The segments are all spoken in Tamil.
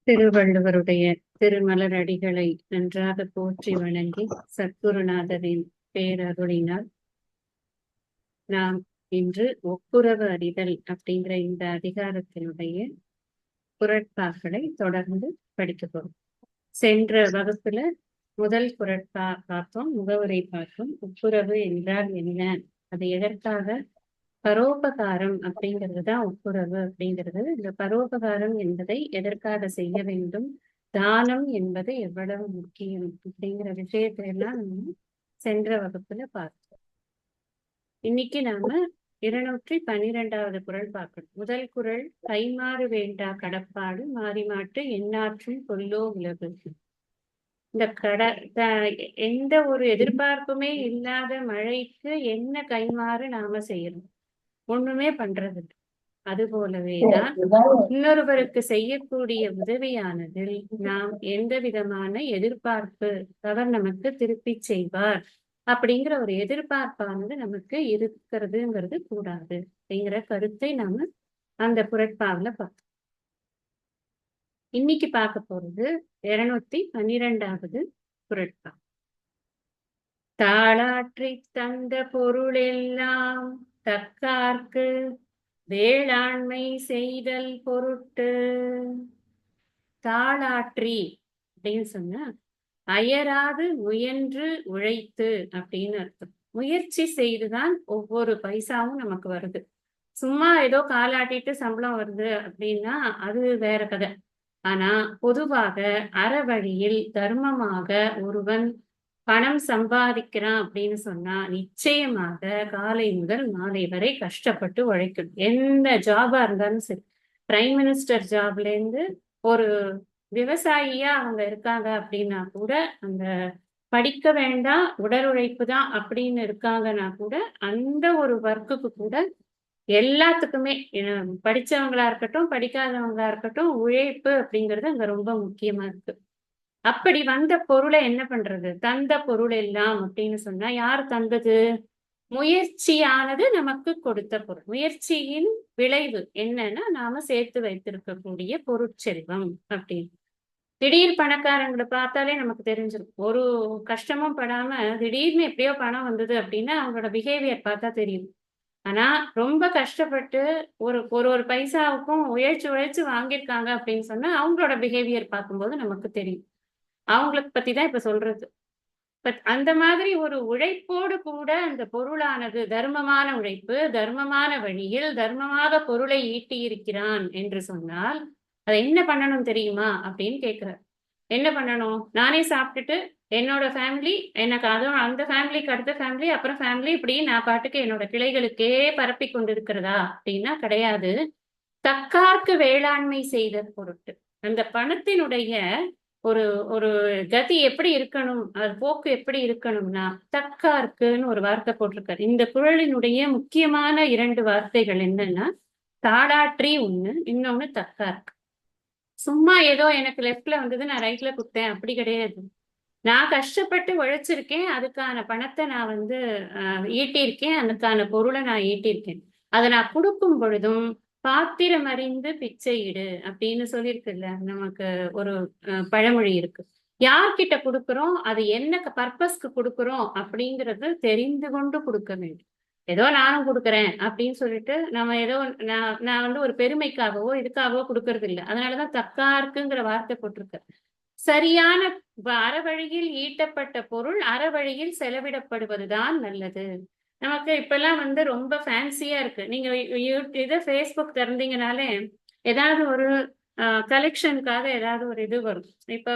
திருவள்ளுவருடைய திருமலர் அடிகளை நன்றாக போற்றி வணங்கி சத்குருநாதரின் பேரருளினால் நாம் இன்று ஒப்புரவு அறிதல் அப்படிங்கிற இந்த அதிகாரத்தினுடைய குறட்பாக்களை தொடர்ந்து படிக்க போறோம். சென்ற வகுப்புல முதல் குறட்பா பார்த்தோம், முகவுரை பார்த்தோம். ஒப்புரவு என்றால் என்ன, அது எதற்காக, பரோபகாரம் அப்படிங்கிறது தான் ஒப்புரவு அப்படிங்கிறது. இந்த பரோபகாரம் என்பதை எதற்காக செய்ய வேண்டும், தானம் என்பது எவ்வளவு முக்கியம் அப்படிங்கிற விஷயத்தை எல்லாம் நம்ம சென்ற வகுப்புல பார்த்தோம். இன்னைக்கு நாம 212வது குறள் பார்க்கணும். முதல் குறள், கைமாறு வேண்டா கடப்பாடு மாறி மாற்று எந்நாற்றும் கொல்லோ உலகு. இந்த எந்த ஒரு எதிர்பார்ப்புமே இல்லாத மழைக்கு என்ன கைமாறு நாம செய்யணும், ஒண்ணுமே பண்றது. அது போலவேதான் இன்னொருவருக்கு செய்யக்கூடிய உதவியானதில் நாம் எந்த விதமான எதிர்பார்ப்பு அவர் நமக்கு திருப்பி செய்வார் அப்படிங்கிற ஒரு எதிர்பார்ப்பானது நமக்கு இருக்கிறதுங்கிறது கூடாது அப்படிங்கிற கருத்தை நாம அந்த குறட்பாவில பார்த்தோம். இன்னைக்கு பார்க்க போறது 212வது குறட்பா. தாளாற்றி தந்த பொருள் எல்லாம் தக்கார்க்கு வேளாண்மை செய்தல் பொருட்டு. தாளாற்றி அப்படின்னு சொன்னா அயராது முயன்று உழைத்து அப்படின்னு அர்த்தம். முயற்சி செய்துதான் ஒவ்வொரு பைசாவும் நமக்கு வருது. சும்மா ஏதோ காலாட்டிட்டு சம்பளம் வருது அப்படின்னா அது வேற கதை. ஆனா பொதுவாக அறவழியில் தர்மமாக ஒருவன் பணம் சம்பாதிக்கிறான் அப்படின்னு சொன்னா நிச்சயமாக காலை முதல் மாலை வரை கஷ்டப்பட்டு உழைக்கணும். எந்த ஜாபா இருந்தாலும் சரி, பிரைம் மினிஸ்டர் ஜாப்ல இருந்து ஒரு விவசாயியா அவங்க இருக்காங்க அப்படின்னா கூட, அந்த படிக்க வேண்டாம் உடல் உழைப்பு தான் அப்படின்னு இருக்காங்கன்னா கூட, அந்த ஒரு ஒர்க்குக்கு கூட எல்லாத்துக்குமே படிச்சவங்களா இருக்கட்டும் படிக்காதவங்களா இருக்கட்டும் உழைப்பு அப்படிங்கிறது அங்க ரொம்ப முக்கியமா இருக்கு. அப்படி வந்த பொருளை என்ன பண்றது, தந்த பொருள் எல்லாம் அப்படின்னு சொன்னா யார் தந்தது, முயற்சியானது நமக்கு கொடுத்த பொருள். முயற்சியின் விளைவு என்னன்னா நாம சேர்த்து வைத்திருக்கக்கூடிய பொருட்செல்வம் அப்படின்னு. திடீர் பணக்காரங்களை பார்த்தாலே நமக்கு தெரிஞ்சிடும். ஒரு கஷ்டமும் படாம திடீர்னு எப்படியோ பணம் வந்தது அப்படின்னா அவங்களோட பிஹேவியர் பார்த்தா தெரியும். ஆனா ரொம்ப கஷ்டப்பட்டு ஒரு ஒரு ஒரு பைசாவுக்கும் உழைச்சு உழைச்சு வாங்கியிருக்காங்க அப்படின்னு சொன்னா அவங்களோட பிஹேவியர் பார்க்கும்போது நமக்கு தெரியும். அவங்களுக்கு பத்தி தான் இப்ப சொல்றது. பட் அந்த மாதிரி ஒரு உழைப்போடு கூட அந்த பொருளானது தர்மமான உழைப்பு, தர்மமான வழியில் தர்மமாக பொருளை ஈட்டி இருக்கிறான் என்று சொன்னால் அதை என்ன பண்ணணும் தெரியுமா அப்படின்னு கேட்கிறார். என்ன பண்ணணும், நானே சாப்பிட்டுட்டு என்னோட ஃபேமிலி, எனக்கு அதுவும் அந்த ஃபேமிலிக்கு அடுத்த ஃபேமிலி அப்புறம் ஃபேமிலி, இப்படி நான் பாட்டுக்கு என்னோட கிளைகளுக்கே பரப்பி கொண்டிருக்கிறதா அப்படின்னா கிடையாது. தக்கார்க்கு வேளாண்மை செய்த பொருட்டு அந்த பணத்தினுடைய ஒரு ஒரு கதி எப்படி இருக்கணும், அது போக்கு எப்படி இருக்கணும்னா தக்கார்க்குன்னு ஒரு வார்த்தை போட்டிருக்காரு. இந்த குறளினுடைய முக்கியமான 2 வார்த்தைகள் என்னன்னா தாளாற்றி ஒண்ணு, இன்னொன்னு தக்கார்க்கு. சும்மா ஏதோ எனக்கு லெஃப்ட்ல வந்தது நான் ரைட்ல கொடுத்தேன் அப்படி கிடையாது. நான் கஷ்டப்பட்டு உழைச்சிருக்கேன், அதுக்கான பணத்தை நான் ஈட்டியிருக்கேன், அதுக்கான பொருளை நான் ஈட்டியிருக்கேன். அதை நான் கொடுக்கும் பொழுதும் பாத்திரம் அறிந்து பிச்சையிடு அப்படின்னு சொல்லியிருக்குல்ல. நமக்கு ஒரு பழமொழி இருக்கு. யார்கிட்ட கொடுக்குறோம், அது என்ன பர்பஸ்க்கு கொடுக்குறோம் அப்படிங்கிறது தெரிந்து கொண்டு கொடுக்க வேண்டும். ஏதோ நானும் கொடுக்குறேன் அப்படின்னு சொல்லிட்டு நம்ம ஏதோ நான் ஒரு பெருமைக்காகவோ இதுக்காகவோ கொடுக்கறது இல்லை. அதனாலதான் தக்கார்க்குங்கிற வார்த்தை போட்டிருக்க. சரியான அறவழியில் ஈட்டப்பட்ட பொருள் அறவழியில் செலவிடப்படுவதுதான் நல்லது. நமக்கு இப்பெல்லாம் ரொம்ப ஃபேன்சியா இருக்கு. நீங்க இதை ஃபேஸ்புக் திறந்தீங்கனாலே ஏதாவது ஒரு கலெக்ஷனுக்காக ஏதாவது ஒரு இது வரும். இப்ப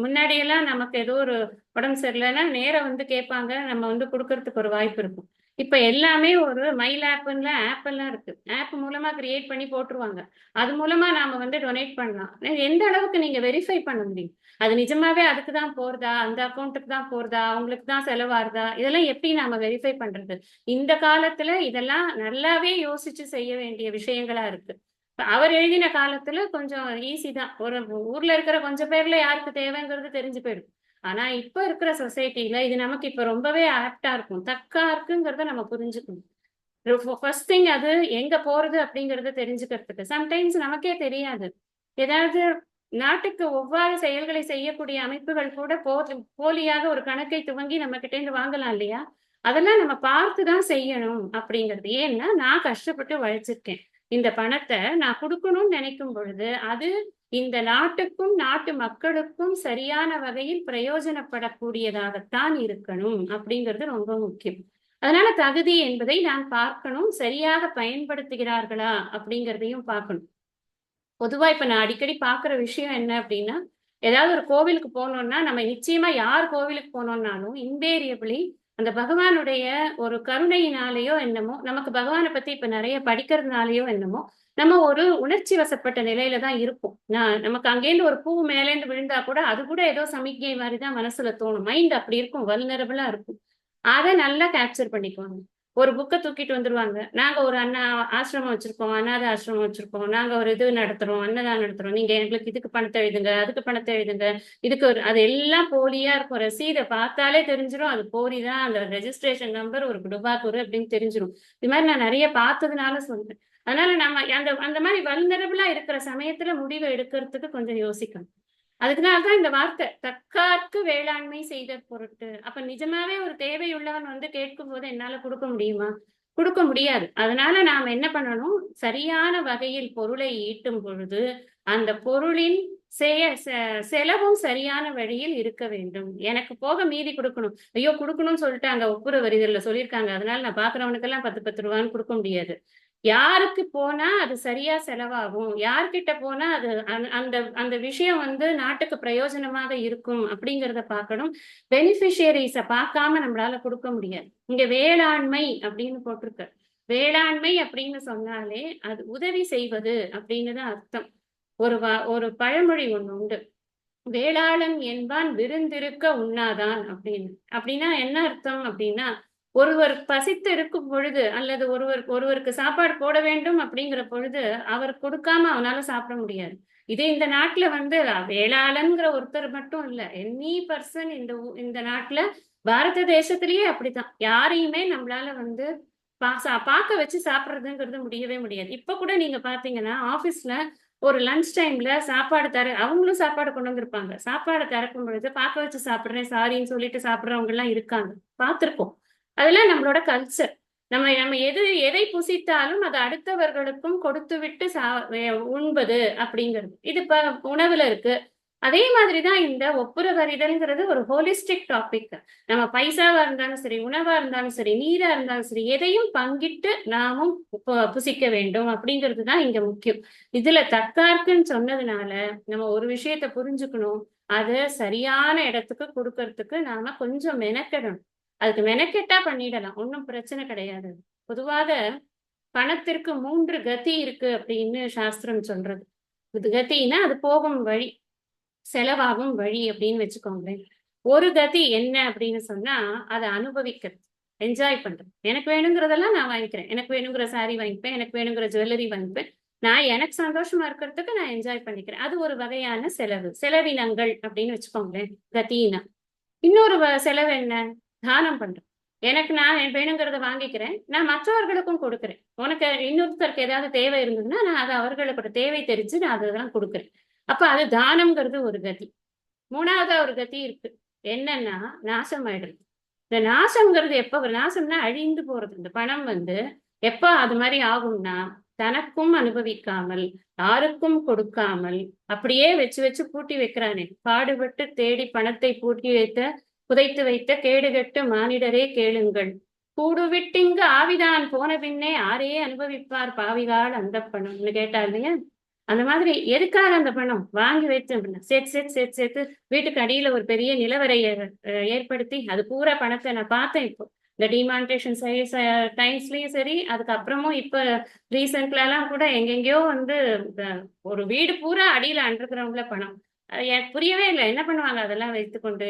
முன்னாடியெல்லாம் நமக்கு ஏதோ ஒரு உடம்பு சரியில்லைன்னா நேரம் கேட்பாங்க, நம்ம கொடுக்கறதுக்கு ஒரு வாய்ப்பு இருக்கும். இப்ப எல்லாமே ஒரு மைல் ஆப்ல ஆப் எல்லாம் இருக்கு. ஆப் மூலமா கிரியேட் பண்ணி போட்டுருவாங்க. அது மூலமா நாம டொனேட் பண்ணலாம். எந்த அளவுக்கு நீங்க வெரிஃபை பண்ண முடியும், அது நிஜமாவே அதுக்கு தான் போறதா, அந்த அக்கௌண்ட்டுக்கு தான் போறதா, அவங்களுக்கு தான் செலவாகுதா, இதெல்லாம் எப்படி நாம வெரிஃபை பண்றது? இந்த காலத்துல இதெல்லாம் நல்லாவே யோசிச்சு செய்ய வேண்டிய விஷயங்களா இருக்கு. அவர் எழுதின காலத்துல கொஞ்சம் ஈஸி தான். ஒரு ஊர்ல இருக்கிற கொஞ்சம் பேர்ல யாருக்கு தேவைங்கிறது தெரிஞ்சு போயிடும். ஆனா இப்ப இருக்கிற சொசைட்டில இது நமக்கு இப்ப ரொம்பவே ஆப்டா இருக்கும். தக்கார்க்குங்கிறத நம்ம புரிஞ்சுக்கணும். ஃபர்ஸ்ட் திங் அது எங்க போறது அப்படிங்கறத தெரிஞ்சுக்கிறதுக்கு. சம்டைம்ஸ் நமக்கே தெரியாது. ஏதாவது நாட்டுக்கு ஒவ்வாறு செயல்களை செய்யக்கூடிய அமைப்புகள் கூட போலியாக ஒரு கணக்கை துவங்கி நம்ம கிட்ட இருந்து வாங்கலாம் இல்லையா? அதெல்லாம் நம்ம பார்த்துதான் செய்யணும் அப்படிங்கிறது. ஏன்னா, நான் கஷ்டப்பட்டு உழைச்சிருக்கேன். இந்த பணத்த நான் குடுக்கணும்னு நினைக்கும் பொழுது, அது இந்த நாட்டுக்கும், நாட்டு மக்களுக்கும் சரியான வகையில் பிரயோஜனப்படக்கூடியதாகத்தான் இருக்கணும் அப்படிங்கிறது ரொம்ப முக்கியம். அதனால தகுதி என்பதை நான் பார்க்கணும். சரியாக பயன்படுத்துகிறார்களா அப்படிங்கிறதையும் பார்க்கணும். பொதுவா இப்ப நான் அடிக்கடி பார்க்குற விஷயம் என்ன அப்படின்னா, ஏதாவது ஒரு கோவிலுக்கு போனோம்னா, நம்ம நிச்சயமா யார் கோவிலுக்கு போனோம்னாலும், இன்வேரியபிளி அந்த பகவானுடைய ஒரு கருணையினாலேயோ என்னமோ, நமக்கு பகவான பத்தி இப்ப நெறைய படிக்கிறதுனாலயோ என்னமோ, நம்ம ஒரு உணர்ச்சி வசப்பட்ட நிலையில தான் இருப்போம். நமக்கு அங்கேருந்து ஒரு பூ மேலேருந்து விழுந்தா கூட, அது கூட ஏதோ சமிக்ஞை மாரி தான் மனசுல தோணும். மைண்ட் அப்படி இருக்கும். வல்னரபிளா இருக்கும். அத நல்லா கேப்சர் பண்ணிக்குவாங்க. ஒரு புக்க தூக்கிட்டு வந்துருவாங்க. நாங்க ஒரு ஆசிரமம் வச்சிருக்கோம். அநாத ஆசிரமம் வச்சிருக்கோம். நாங்க ஒரு இது நடத்துறோம். அன்னதானம் நடத்துறோம். நீங்க எங்களுக்கு இதுக்கு பணத்த எழுதுங்க, அதுக்கு பணத்த எழுதுங்க. இதுக்கு அது எல்லாம் போலியா இருக்கும். ரசீத பார்த்தாலே தெரிஞ்சிரும். அது போலி தான். அந்த ரெஜிஸ்ட்ரேஷன் நம்பர் ஒரு டுபாக்கூரு அப்படின்னு தெரிஞ்சிரும். இது மாரி நான் நெறைய பார்த்ததுனால சொல்றேன். அதனால நம்ம அந்த அந்த மாரி வல்னரபிளா இருக்கிற சமயத்துல முடிவு எடுக்கிறதுக்கு கொஞ்சம் யோசிக்கணும். அதுக்குனாலதான் இந்த வார்த்தை தற்காத்து வேளாண்மை செய்த பொருட்டு. அப்ப நிஜமாவே ஒரு தேவையுள்ளவன் வந்து கேட்கும்போது என்னால கொடுக்க முடியுமா? கொடுக்க முடியாது. அதனால நாம என்ன பண்ணணும்? சரியான வகையில் பொருளை ஈட்டும் பொழுது, அந்த பொருளின் செலவும் சரியான வழியில் இருக்க வேண்டும். எனக்கு போக மீதி கொடுக்கணும். ஐயோ! குடுக்கணும்னு சொல்லிட்டாங்க. ஒப்புர வரிகள்ல சொல்லியிருக்காங்க. அதனால நான் பார்க்கிறவனுக்கெல்லாம் 10, 10 ரூபான்னு குடுக்க முடியாது. யாருக்கு போனா அது சரியா செலவாகும்? யார்கிட்ட போனா அது அந்த அந்த விஷயம் வந்து நாட்டுக்கு பிரயோஜனமாக இருக்கும் அப்படிங்கிறத பார்க்கணும். பெனிஃபிஷியரீஸ பார்க்காம நம்மளால குடுக்க முடியாது. இங்க வேளாண்மை அப்படின்னு போட்டிருக்கு. வேளாண்மை அப்படின்னு சொன்னாலே அது உதவி செய்வது அப்படின்னு தான் அர்த்தம். ஒரு பழமொழி ஒண்ணு உண்டு. வேளாளன் என்பான் விருந்திருக்க உண்ணாதான் அப்படின்னு. அப்படின்னா என்ன அர்த்தம் அப்படின்னா, ஒருவர் பசித்து இருக்கும் பொழுது, அல்லது ஒருவருக்கு சாப்பாடு போட வேண்டும் அப்படிங்கிற பொழுது, அவர் கொடுக்காம அவனால சாப்பிட முடியாது. இதே இந்த நாட்டுல வந்து வேளாளன்ங்கிற ஒருத்தர் மட்டும் இல்ல. எனி பர்சன் இந்த நாட்டுல பாரத தேசத்திலேயே அப்படித்தான். யாரையுமே நம்மளால வந்து பாக்க வச்சு சாப்பிடுறதுங்கிறது முடியவே முடியாது. இப்ப கூட நீங்க பாத்தீங்கன்னா, ஆபீஸ்ல ஒரு லஞ்ச் டைம்ல சாப்பாடு அவங்களும் சாப்பாடு கொண்டு வந்திருப்பாங்க. சாப்பாட திறக்கும் பொழுது பாக்க வச்சு சாப்பிடுறேன், சாரின்னு சொல்லிட்டு சாப்பிடுறவங்க எல்லாம் இருக்காங்க. பார்த்திருக்கோம். அதெல்லாம் நம்மளோட கல்ச்சர். நம்ம நம்ம எதை புசித்தாலும் அது அடுத்தவர்களுக்கும் கொடுத்துவிட்டு உண்பது அப்படிங்கிறது. இது இப்ப உணவுல இருக்கு. அதே மாதிரி தான் இந்த ஒப்புரவறிதல்ங்கிறது ஒரு ஹோலிஸ்டிக் டாபிக். நம்ம பைசாவா இருந்தாலும் சரி, உணவா இருந்தாலும் சரி, நீரா இருந்தாலும் சரி, எதையும் பங்கிட்டு நாமும் புசிக்க வேண்டும் அப்படிங்கிறது தான் இங்க முக்கியம். இதுல தற்கார்க்குன்னு சொன்னதுனால நம்ம ஒரு விஷயத்த புரிஞ்சுக்கணும். அத சரியான இடத்துக்கு குடுக்கறதுக்கு நாம கொஞ்சம் மெனக்கெடணும். அதுக்கு மெனக்கெட்டா பண்ணிடலாம். ஒண்ணும் பிரச்சனை கிடையாது. பொதுவாக பணத்திற்கு 3 கதி இருக்கு அப்படின்னு சாஸ்திரம் சொல்றது. இது கதின்னா அது போகும் வழி, செலவாகும் வழி அப்படின்னு வச்சுக்கோங்களேன். ஒரு கதி என்ன அப்படின்னு சொன்னா, அத அனுபவிக்கிறது. என்ஜாய் பண்றது. எனக்கு வேணுங்கிறதெல்லாம் நான் வாங்கிக்கிறேன். எனக்கு வேணுங்கிற சாரி வாங்கிப்பேன். எனக்கு வேணுங்கிற ஜுவல்லரி வாங்கிப்பேன். நான் எனக்கு சந்தோஷமா இருக்கிறதுக்கு நான் என்ஜாய் பண்ணிக்கிறேன். அது ஒரு வகையான செலவு. செலவினங்கள் அப்படின்னு வச்சுக்கோங்களேன். கதின்னா. இன்னொரு செலவு என்ன? தானம் பண்றேன். நான் வேணுங்கிறத வாங்கிக்கிறேன். நான் மற்றவர்களுக்கும் கொடுக்கிறேன். உனக்கு இன்னொருத்தருக்கு ஏதாவது தேவை இருந்ததுன்னா, நான் அத அவர்களுக்கு தேவை தெரிஞ்சு நான் அதெல்லாம் கொடுக்கிறேன். அப்ப அது தானம்ங்கிறது ஒரு கதி. 3வதா ஒரு கதி இருக்கு. என்னன்னா, நாசமாயிடுறது. இந்த நாசம்ங்கிறது நாசம்னா அழிந்து போறது. இந்த பணம் வந்து எப்ப அது மாரி ஆகும்னா, தனக்கும் அனுபவிக்காமல், யாருக்கும் கொடுக்காமல், அப்படியே வச்சு வச்சு பூட்டி வைக்கிறானே. பாடுபட்டு தேடி பணத்தை பூட்டி புதைத்து வைத்த கேடுகெட்டு மானிடரே கேளுங்கள். கூடுவிட்டிங்கு ஆவிதான் போன பின்னே ஆரே அனுபவிப்பார் பாவிகால் அந்த பணம்னு கேட்டா இல்லையா? அந்த மாதிரி எதுக்காக அந்த பணம் வாங்கி வச்சு அப்படின்னா சேர்த்து வீட்டுக்கு அடியில ஒரு பெரிய நிலவரையை ஏற்படுத்தி அது பூரா பணத்தை நான் பார்த்தேன். இப்போ இந்த டிமானிட்டேஷன் டைம்ஸ்லயும் சரி, அதுக்கப்புறமும் இப்ப ரீசெண்ட்ல எல்லாம் கூட எங்கெங்கயோ வந்து ஒரு வீடு பூரா அடியில அன்றுக்கிறவங்கள பணம். எனக்கு புரியவே இல்லை. என்ன பண்ணுவாங்க அதெல்லாம் வைத்துக்கொண்டு?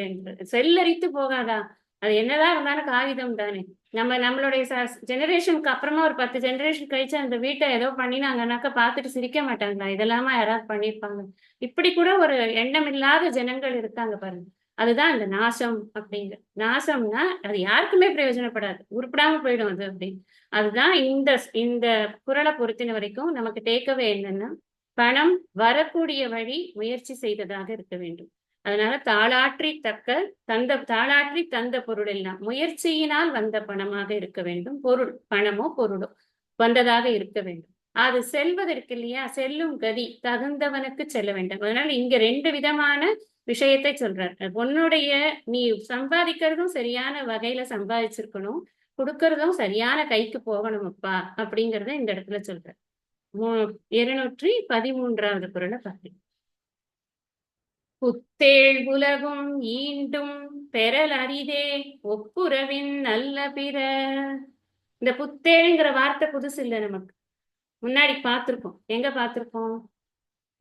செல்லரித்து போகாதா? அது என்னதான் இருந்தாலும் காகிதம் தானே. நம்மளுடைய ஜெனரேஷனுக்கு அப்புறமா ஒரு 10 ஜெனரேஷன் கழிச்சு அந்த வீட்டை ஏதோ பண்ணினாங்கன்னாக்க பார்த்துட்டு சிரிக்க மாட்டாங்களா? இதெல்லாமா யாராவது பண்ணியிருப்பாங்க? இப்படி கூட ஒரு எண்ணம் இல்லாத ஜனங்கள் இருக்காங்க பாருங்க. அதுதான் இந்த நாசம் அப்படிங்க. நாசம்னா அது யாருக்குமே பிரயோஜனப்படாது. உருப்படாம போயிடும் அது அப்படின்னு. அதுதான் இந்த இந்த குறளை பொறுத்தின வரைக்கும் நமக்கு டேக்அவே என்னன்னா, பணம் வரக்கூடிய வழி முயற்சி செய்ததாக இருக்க வேண்டும். அதனால தாளாற்றி தந்த பொருள் எல்லாம் முயற்சியினால் வந்த பணமாக இருக்க வேண்டும். பொருள் பணமோ பொருளோ வந்ததாக இருக்க வேண்டும். அது செல்வதற்கு இல்லையா, செல்லும் கதி தகுந்தவனுக்கு செல்ல வேண்டும். அதனால இங்க 2 விதமான விஷயத்தை சொல்றார். உன்னுடைய நீ சம்பாதிக்கிறதும் சரியான வகையில சம்பாதிச்சிருக்கணும், கொடுக்கறதும் சரியான கைக்கு போகணும் அப்பா அப்படிங்கறத இந்த இடத்துல சொல்றார். 213வது குறளை பாருங்க. புத்தேள் உலகும் ஈண்டும் பெறல் அரிதே ஒப்புரவின் நல்ல பிற. இந்த புத்தேள்ங்கிற வார்த்தை புதுசு இல்லை, நமக்கு முன்னாடி பார்த்திருக்கோம். எங்க பார்த்திருக்கோம்?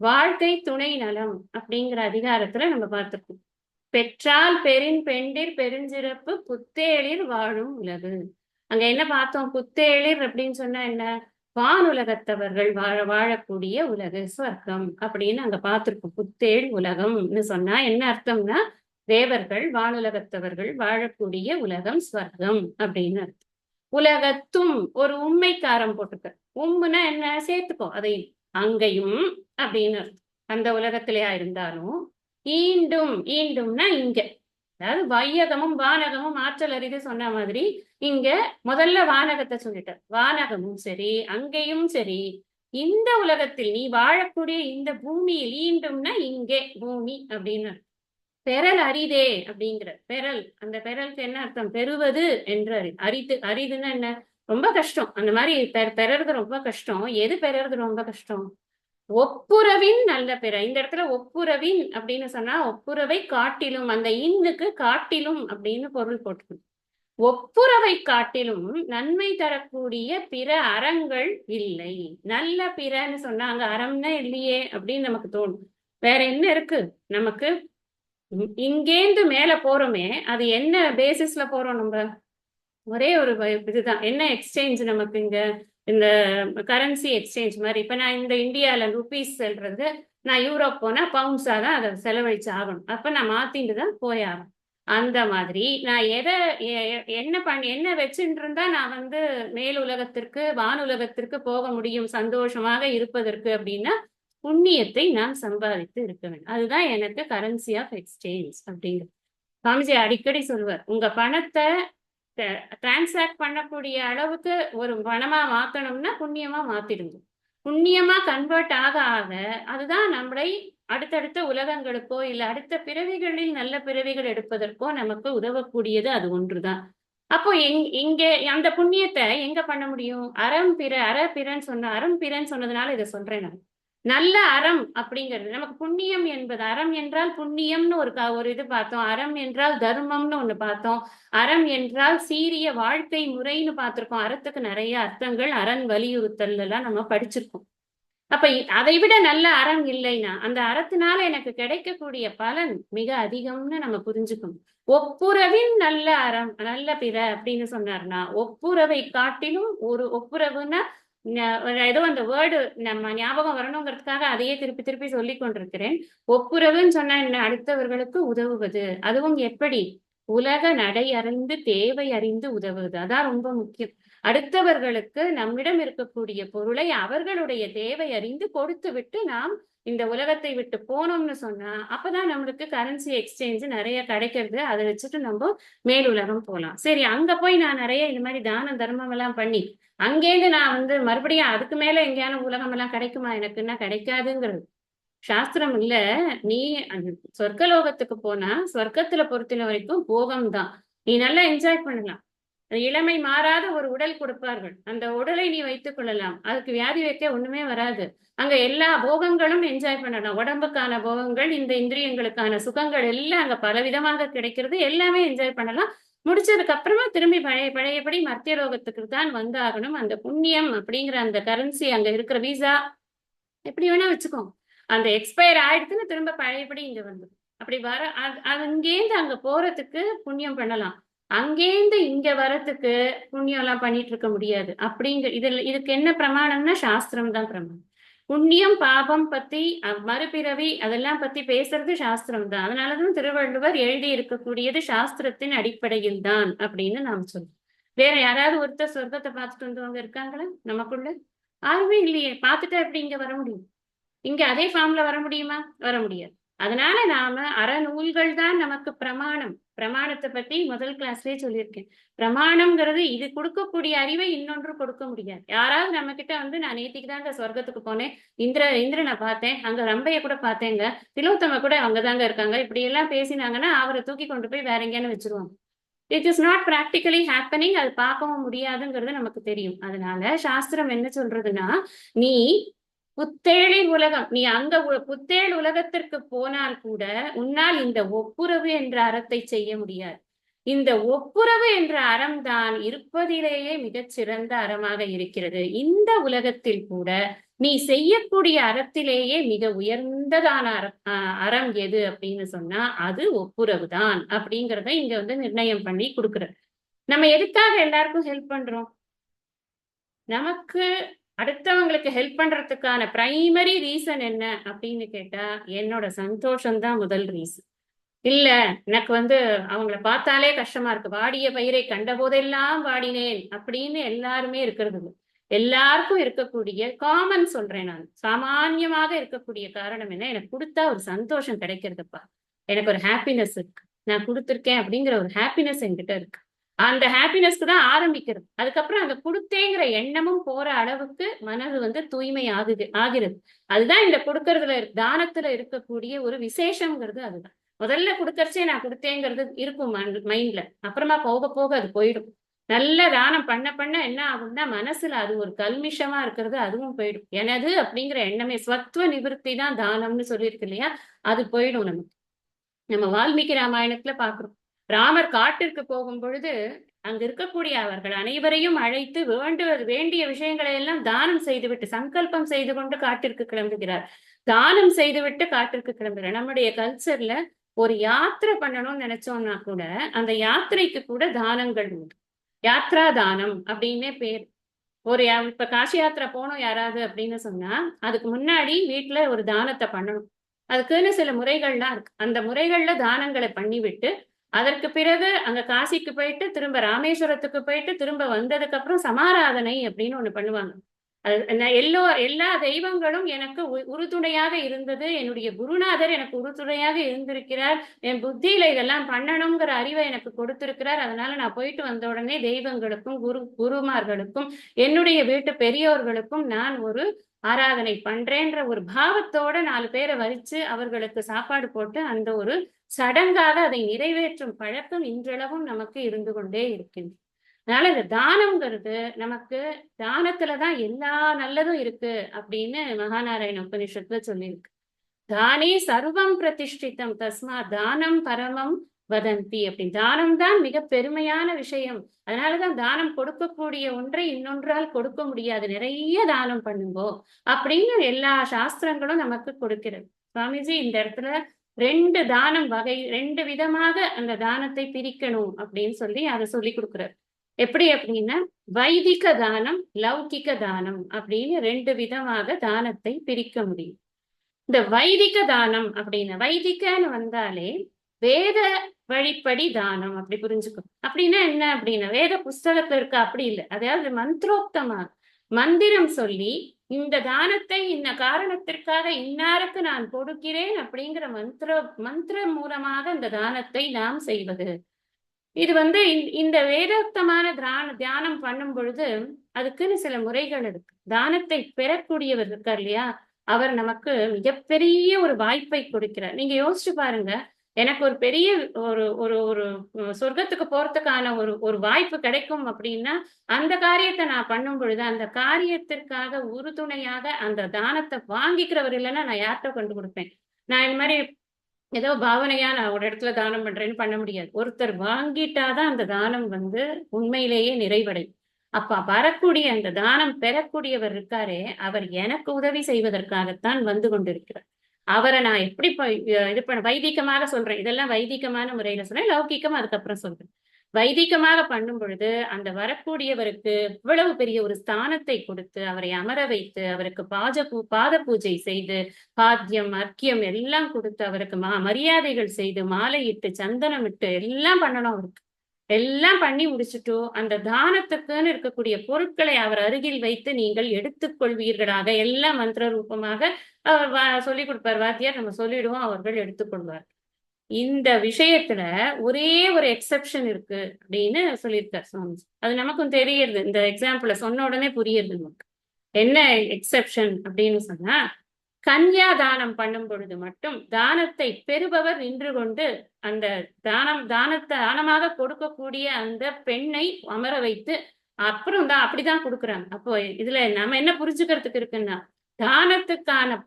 வாழ்க்கை துணை நலம் அப்படிங்கிற அதிகாரத்துல நம்ம பார்த்திருக்கோம். பெற்றால் பெருந்திற் பெருஞ்சிறப்பு புத்தேளிர் வாழும் உலகு. அங்க என்ன பார்த்தோம்? புத்தேளிர் அப்படின்னு சொன்னா என்ன? வானுலகத்தவர்கள் வாழக்கூடிய உலகு, ஸ்வர்க்கம் அப்படின்னு அங்க பார்த்திருக்கோம். புத்தேள் உலகம்னு சொன்னா என்ன அர்த்தம்னா, தேவர்கள் வானுலகத்தவர்கள் வாழக்கூடிய உலகம் ஸ்வர்க்கம் அப்படின்னு அர்த்தம். உலகத்தும் ஒரு உண்மைக்காரம் போட்டுக்க. உம்முன்னா என்ன? சேர்த்துக்கோ அதை. அங்கேயும் அப்படின்னு அர்த்தம். அந்த உலகத்திலேயா இருந்தாலும் ஈண்டும்னா இங்க, அதாவது வையகமும் வானகமும் ஆற்றல் அறிது சொன்ன மாதிரி இங்க முதல்ல வானகத்தை சொல்லிட்டார். வானகமும் சரி அங்கேயும் சரி இந்த உலகத்தில் நீ வாழக்கூடிய இந்த பூமியில், ஈண்டும்னா இங்கே பூமி அப்படின்னு. பெறல் அரிதே அப்படிங்கிற பெறல், அந்த பெறலுக்கு என்ன அர்த்தம்? பெறுவது என்று அரிதுன்னா என்ன? ரொம்ப கஷ்டம். அந்த மாதிரி பெறது ரொம்ப கஷ்டம். எது பெறது ரொம்ப கஷ்டம்? ஒப்புரவின் நல்ல பிற. இந்த இடத்துல ஒப்புரவின் அப்படின்னு சொன்னா ஒப்புரவை காட்டிலும், அந்த இன்னுக்கு காட்டிலும் அப்படின்னு பொருள் போட்டுக்கணும். ஒப்புரவை காட்டிலும் நன்மை தரக்கூடிய பிற அறங்கள் இல்லை. நல்ல பிறன்னு சொன்னா அங்க அறம்னா இல்லையே அப்படின்னு நமக்கு தோணும். வேற என்ன இருக்கு நமக்கு? இங்கேந்து மேல போறோமே, அது என்ன பேசிஸ்ல போறோம்? நம்ம ஒரே ஒரு இதுதான். என்ன எக்ஸ்சேஞ்ச் நமக்கு இங்க? இந்த கரன்சி எக்ஸ்சேஞ்ச் மாதிரி. இப்ப நான் இந்த இந்தியால ருபீஸ் செல்றது, நான் யூரோப் போனா பவுண்ட்ஸா தான் அதை செலவழிச்சு ஆகணும். அப்ப நான் மாத்திட்டு தான் போயாகணும். அந்த மாதிரி நான் என்ன வச்சுட்டு இருந்தா நான் மேல் உலகத்திற்கு வானுலகத்திற்கு போக முடியும் சந்தோஷமாக இருப்பதற்கு அப்படின்னா, புண்ணியத்தை நான் சம்பாதித்து இருக்க வேண்டும். அதுதான் எனக்கு கரன்சி ஆஃப் எக்ஸ்சேஞ்ச் அப்படிங்கிறது. சுவாமிஜி அடிக்கடி சொல்லுவார், உங்க பணத்தை டிரான்சாக்ட் பண்ணக்கூடிய அளவுக்கு ஒரு பணமா மாத்தணும்னா புண்ணியமா மாத்திடுங்க. புண்ணியமா கன்வெர்ட் ஆக ஆக அதுதான் நம்மளை அடுத்தடுத்த உலகங்களுக்கோ இல்ல அடுத்த பிறவிகளில் நல்ல பிறவிகள் எடுப்பதற்கோ நமக்கு உதவக்கூடியது அது ஒன்றுதான். அப்போ இங்க அந்த புண்ணியத்தை எங்க பண்ண முடியும்? அறம் பிறன்னு சொன்னதுனால இதை சொல்றேன் நான். நல்ல அறம் அப்படிங்கிறது நமக்கு புண்ணியம் என்பது. அறம் என்றால் புண்ணியம்னு ஒரு இது பார்த்தோம். அறம் என்றால் தர்மம்னு ஒண்ணு பார்த்தோம். அறம் என்றால் சீரிய வாழ்க்கை முறைன்னு பார்த்திருக்கோம். அறத்துக்கு நிறைய அர்த்தங்கள், அரண் வலியுறுத்தல் எல்லாம் நம்ம படிச்சிருக்கோம். அப்ப அதை விட நல்ல அறம் இல்லைன்னா அந்த அறத்தினால எனக்கு கிடைக்கக்கூடிய பலன் மிக அதிகம்னு நம்ம புரிஞ்சுக்கணும். ஒப்புரவின் நல்ல அறம் நல்ல பிற அப்படின்னு சொன்னார்னா, ஒப்புரவை காட்டிலும் ஒரு ஒப்புரவுன்னா ஏதோ அந்த வேர்டு நம்ம ஞாபகம் வரணுங்கிறதுக்காக அதையே திருப்பி திருப்பி சொல்லி கொண்டிருக்கிறேன். ஒப்புரவுன்னு சொன்னா என்ன? அடுத்தவர்களுக்கு உதவுவது. அதுவும் எப்படி? உலக நடை அறிந்து தேவை அறிந்து உதவுவது. அதான் ரொம்ப முக்கியம். அடுத்தவர்களுக்கு நம்மிடம் இருக்கக்கூடிய பொருளை அவர்களுடைய தேவை அறிந்து கொடுத்து விட்டு நாம் இந்த உலகத்தை விட்டு போனோம்னு சொன்னா அப்பதான் நம்மளுக்கு கரன்சி எக்ஸ்சேஞ்ச் நிறைய கிடைக்கிறது. அதை வச்சுட்டு நம்ம மேல் உலகம் போகலாம். சரி, அங்க போய் நான் நிறைய இந்த மாதிரி தான தர்மம் எல்லாம் பண்ணி அங்கேருந்து நான் மறுபடியும் அதுக்கு மேல எங்கேயான உலகம் எல்லாம் கிடைக்குமா? எனக்குன்னா கிடைக்காதுங்கிறது சாஸ்திரம் இல்ல. நீ சொர்க்கலோகத்துக்கு போனா சொர்க்கத்துல பொறுத்தின வரைக்கும் போகம் தான். நீ நல்லா என்ஜாய் பண்ணலாம். இளமை மாறாத ஒரு உடல் கொடுப்பார்கள். அந்த உடலை நீ வைத்துக் கொள்ளலாம். அதுக்கு வியாதி வைக்க ஒண்ணுமே வராது. அங்க எல்லா போகங்களும் என்ஜாய் பண்ணலாம். உடம்புக்கான போகங்கள், இந்த இந்திரியங்களுக்கான சுகங்கள் எல்லாம் அங்க பலவிதமாக கிடைக்கிறது. எல்லாமே என்ஜாய் பண்ணலாம். முடிச்சதுக்கு அப்புறமா திரும்பி பழையபடி மத்திய லோகத்துக்கு தான் வந்தாகணும். அந்த புண்ணியம் அப்படிங்கிற அந்த கரன்சி, அங்க இருக்கிற வீசா எப்படி வேணா வச்சுக்கோ, அந்த எக்ஸ்பயர் ஆயிடுச்சுன்னு திரும்ப பழையபடி இங்க வந்துடும். அப்படி வர அங்கேருந்து அங்க போறதுக்கு புண்ணியம் பண்ணலாம். அங்கேருந்து இங்க வரத்துக்கு புண்ணியம் எல்லாம் பண்ணிட்டு இருக்க முடியாது. இதுக்கு என்ன பிரமாணம்னா சாஸ்திரம் தான் பிரமாணம். புண்ணியம் பாபம் பத்தி மறுபிறவி அதெல்லாம் பத்தி பேசுறது சாஸ்திரம் தான். அதனாலதான் திருவள்ளுவர் எழுதி இருக்கக்கூடியது சாஸ்திரத்தின் அடிப்படையில் தான் அப்படின்னு நாம் சொல்றோம். வேற யாராவது ஒருத்தர் சொர்க்கத்தை பார்த்துட்டு வந்தவங்க இருக்காங்களா நமக்குள்ள? யாருமே இல்லையே. பார்த்துட்டா எப்படி இங்க வர முடியும்? இங்க அதே ஃபார்ம்ல வர முடியுமா? வர முடியாது. அதனால நாம அறநூல்கள் தான் நமக்கு பிரமாணம். பிரமாணத்தை பத்தி முதல் கிளாஸ்லயே சொல்லியிருக்கேன். பிரமாணம்ங்கிறது இது கொடுக்கக்கூடிய அறிவை இன்னொன்று கொடுக்க முடியாது. யாராவது நம்ம கிட்ட வந்து நான் நேத்திக்கு தாங்க சொர்க்கத்துக்கு போனேன், இந்திரனை பார்த்தேன், அங்க ரம்பைய கூட பார்த்தேங்க, திலோத்தம கூட அங்கதாங்க இருக்காங்க, இப்படி எல்லாம் பேசினாங்கன்னா அவரை தூக்கி கொண்டு போய் வேற எங்கேயானு வச்சிருவாங்க. It is not practically happening. அது பார்க்கவும் முடியாதுங்கிறது நமக்கு தெரியும். அதனால சாஸ்திரம் என்ன சொல்றதுன்னா, நீ புத்தேளின் உலகம், நீ அங்க புத்தேள் உலகத்திற்கு போனால் கூட உன்னால் இந்த ஒப்புரவு என்ற அறத்தை செய்ய முடியாது. இந்த ஒப்புரவு என்ற அறம் தான் இருப்பதிலேயே மிகச் சிறந்த அறமாக இருக்கிறது. இந்த உலகத்தில் கூட நீ செய்யக்கூடிய அறத்திலேயே மிக உயர்ந்ததான அறம் எது அப்படின்னு சொன்னா அது ஒப்புரவு தான் அப்படிங்கிறத இங்க வந்து நிர்ணயம் பண்ணி கொடுக்குறது. நம்ம எதுக்காக எல்லாருக்கும் ஹெல்ப் பண்றோம்? நமக்கு அடுத்தவங்களுக்கு ஹெல்ப் பண்றதுக்கான பிரைமரி ரீசன் என்ன அப்படின்னு கேட்டா என்னோட சந்தோஷம்தான் முதல் ரீசன். இல்ல எனக்கு வந்து அவங்கள பார்த்தாலே கஷ்டமா இருக்கு, வாடிய பயிரை கண்ட போதெல்லாம் வாடினேன் அப்படின்னு எல்லாருமே இருக்கிறது. எல்லாருக்கும் இருக்கக்கூடிய காமன் சொல்றேன், நான் சாமான்யமாக இருக்கக்கூடிய காரணம் என்ன? எனக்கு கொடுத்தா ஒரு சந்தோஷம் கிடைக்கிறதுப்பா, எனக்கு ஒரு ஹாப்பினஸ் இருக்கு, நான் கொடுத்துருக்கேன் அப்படிங்கிற ஒரு ஹாப்பினஸ் என்கிட்ட இருக்கு. அந்த ஹாப்பினஸ்க்கு தான் ஆரம்பிக்கிறது. அதுக்கப்புறம் அந்த கொடுத்தேங்கிற எண்ணமும் போற அளவுக்கு மனது வந்து தூய்மை ஆகிறது. அதுதான் இந்த கொடுக்கறதுல தானத்துல இருக்கக்கூடிய ஒரு விசேஷம்ங்கிறது. அதுதான் முதல்ல கொடுக்கறச்சே நான் கொடுத்தேங்கிறது இருக்கும் மைண்ட்ல, அப்புறமா போக போக அது போயிடும். நல்ல தானம் பண்ண பண்ண என்ன ஆகும்னா மனசுல அது ஒரு கல்மிஷமா இருக்கிறது அதுவும் போயிடும். எனது அப்படிங்கிற எண்ணமே ஸ்வத்துவ நிவர்த்தி தான் தானம்னு சொல்லியிருக்கு இல்லையா, அது போயிடும் நமக்கு. நம்ம வால்மீகி ராமாயணத்துல பாக்குறோம், ராமர் காட்டிற்கு போகும் பொழுது அங்க இருக்கக்கூடிய அவர்கள் அனைவரையும் அழைத்து வேண்டிய விஷயங்களை எல்லாம் தானம் செய்துவிட்டு சங்கல்பம் செய்து கொண்டு காட்டிற்கு கிளம்புகிறார். தானம் செய்துவிட்டு காட்டிற்கு கிளம்புகிறார். நம்முடைய கல்ச்சர்ல ஒரு யாத்திரை பண்ணணும்னு நினைச்சோம்னா கூட அந்த யாத்திரைக்கு கூட தானங்கள் உண்டு. யாத்ரா தானம் அப்படின்னே பேர். இப்ப காசி யாத்திரை போனோம் யாராவது அப்படின்னு சொன்னா அதுக்கு முன்னாடி வீட்டுல ஒரு தானத்தை பண்ணணும். அதுக்குன்னு சில முறைகள்லாம் இருக்கு. அந்த முறைகள்ல தானங்களை பண்ணிவிட்டு அதற்கு பிறகு அங்க காசிக்கு போயிட்டு திரும்ப ராமேஸ்வரத்துக்கு போயிட்டு திரும்ப வந்ததுக்கு அப்புறம் சமாராதனை அப்படின்னு ஒண்ணு பண்ணுவாங்க. எல்லா தெய்வங்களும் எனக்கு உறுதுணையாக இருந்தது, என்னுடைய குருநாதர் எனக்கு உறுதுணையாக இருந்திருக்கிறார், என் புத்தியில இதெல்லாம் பண்ணணுங்கிற அறிவை எனக்கு கொடுத்திருக்கிறார். அதனால நான் போயிட்டு வந்த உடனே தெய்வங்களுக்கும் குருமார்களுக்கும் என்னுடைய வீட்டு பெரியோர்களுக்கும் நான் ஒரு ஆராதனை பண்றேன்ற ஒரு பாவத்தோட 4 பேரை வரிச்சு அவர்களுக்கு சாப்பாடு போட்டு அந்த ஒரு சடங்காக அதை நிறைவேற்றும் பழக்கம் இன்றளவும் நமக்கு இருந்து கொண்டே இருக்கின்றது. அதனால இந்த தானம்ங்கிறது நமக்கு தானத்துலதான் எல்லா நல்லதும் இருக்கு அப்படின்னு மகாநாராயண உபனிஷத்துல சொல்லியிருக்கு. தானே சர்வம் பிரதிஷ்டிதம் தஸ்மா தானம் பரமம் வதந்தி அப்படின்னு. தானம் தான் மிக பெருமையான விஷயம். அதனாலதான் தானம் கொடுக்கக்கூடிய ஒன்றை இன்னொன்றால் கொடுக்க முடியாது, நிறைய தானம் பண்ணுங்கோ அப்படின்னு எல்லா சாஸ்திரங்களும் நமக்கு கொடுக்கிறது. சுவாமிஜி இந்த இடத்துல 2 தானம் வகை 2 விதமாக அந்த தானத்தை பிரிக்கணும் அப்படின்னு சொல்லி அதை சொல்லி கொடுக்குறாரு. எப்படி அப்படின்னா வைதிக தானம், லௌகிக தானம் அப்படின்னு 2 விதமாக தானத்தை பிரிக்க முடியும். இந்த வைதிக தானம் அப்படின்னு வைதிகன்னு வந்தாலே வேத வழிப்படி தானம் அப்படி புரிஞ்சுக்கும். அப்படின்னா என்ன அப்படின்னா வேத புஸ்தகத்துல இருக்க அப்படி இல்லை, அதாவது மந்திரோக்தமா மந்திரம் சொல்லி இந்த தானத்தை இன்ன காரணத்திற்காக இன்னாருக்கு நான் கொடுக்கிறேன் அப்படிங்கிற மந்திரம் மூலமாக இந்த தானத்தை நாம் செய்வது. இது வந்து இந்த வேதோக்தமான தியானம் பண்ணும் பொழுது அதுக்குன்னு சில முறைகள் இருக்கு. தானத்தை பெறக்கூடியவர் இருக்கார் இல்லையா, அவர் நமக்கு மிகப்பெரிய ஒரு வாய்ப்பை கொடுக்கிறார். நீங்க யோசிச்சு பாருங்க, எனக்கு ஒரு பெரிய ஒரு ஒரு ஒரு சொர்க்கத்துக்கு போறதுக்கான ஒரு வாய்ப்பு கிடைக்கும் அப்படின்னா அந்த காரியத்தை நான் பண்ணும் பொழுது அந்த காரியத்திற்காக உறுதுணையாக அந்த தானத்தை வாங்கிக்கிறவர் இல்லைன்னா நான் யார்கிட்ட கொண்டு கொடுப்பேன்? நான் இந்த மாதிரி ஏதோ பாவனையா நான் ஒரு இடத்துல தானம் பண்றேன்னு பண்ண முடியாது. ஒருத்தர் வாங்கிட்டாதான் அந்த தானம் வந்து உண்மையிலேயே நிறைவடையும். அப்ப வரக்கூடிய அந்த தானம் பெறக்கூடியவர் இருக்காரே அவர் எனக்கு உதவி செய்வதற்காகத்தான் வந்து கொண்டிருக்கிறார். அவரை நான் எப்படி இது பண்ண வைதிகமாக சொல்றேன், இதெல்லாம் வைதிகமான முறையில சொல்றேன், லௌகிகம் அதுக்கப்புறம் சொல்றேன். வைதிகமாக பண்ணும் பொழுது அந்த வரக்கூடியவருக்கு இவ்வளவு பெரிய ஒரு ஸ்தானத்தை கொடுத்து அவரை அமர வைத்து அவருக்கு பாத பூஜை செய்து பாத்தியம் அர்க்கியம் எல்லாம் கொடுத்து அவருக்கு மரியாதைகள் செய்து மாலையிட்டு சந்தனம் இட்டு எல்லாம் பண்ணணும். அவருக்கு எல்லாம் பண்ணி முடிச்சுட்டோ அந்த தானத்துக்குன்னு இருக்கக்கூடிய பொருட்களை அவர் அருகில் வைத்து நீங்கள் எடுத்துக்கொள்வீர்களாக எல்லாம் மந்திர ரூபமாக அவர் சொல்லி கொடுப்பார் வாத்தியார், நம்ம சொல்லிடுவோம், அவர்கள் எடுத்துக்கொள்வார். இந்த விஷயத்துல ஒரே ஒரு எக்ஸெப்ஷன் இருக்கு அப்படின்னு சொல்லியிருக்கார் சுவாமிஜி. அது நமக்கும் தெரியுது, இந்த எக்ஸாம்பிள சொன்ன உடனே புரியுது நமக்கு. என்ன எக்ஸெப்ஷன் அப்படின்னு சொன்னா, கன்யா தானம் பண்ணும் பொழுது மட்டும் தானத்தை பெறுபவர் நின்று கொண்டு அந்த தானத்தை தானமாக கொடுக்கக்கூடிய அந்த பெண்ணை அமர வைத்து அப்புறம் தான் அப்படிதான் கொடுக்குறாங்க. அப்போ இதுல நம்ம என்ன புரிஞ்சுக்கிறதுக்கு இருக்குன்னா, தானத்துக்கான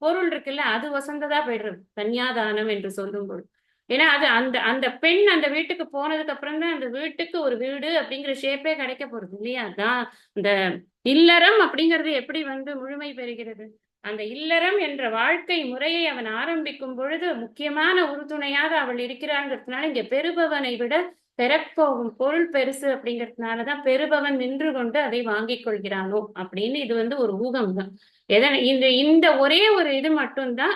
பொருள் இருக்குல்ல, அது வசந்ததா போயிடுறது கன்யாதானம் என்று சொல்லும் பொழுது. ஏன்னா அது அந்த அந்த பெண் அந்த வீட்டுக்கு போனதுக்கு அப்புறம் தான் அந்த வீட்டுக்கு ஒரு வீடு அப்படிங்கிற ஷேப்பே கிடைக்க போறது இல்லையா? அதான் இந்த இல்லறம் அப்படிங்கிறது எப்படி முழுமை பெறுகிறது. அந்த இல்லறம் என்ற வாழ்க்கை முறையை அவன் ஆரம்பிக்கும் பொழுது முக்கியமான உறுதுணையாக அவள் இருக்கிறாங்கிறதுனால, இங்க பெறுபவனை விட பெறப்போகும் பொருள் பெருசு அப்படிங்கிறதுனாலதான் பெறுபவன் நின்று கொண்டு அதை வாங்கிக் கொள்கிறானோ அப்படின்னு இது ஒரு ஊகம் தான். இந்த இந்த ஒரே ஒரு இது மட்டும்தான்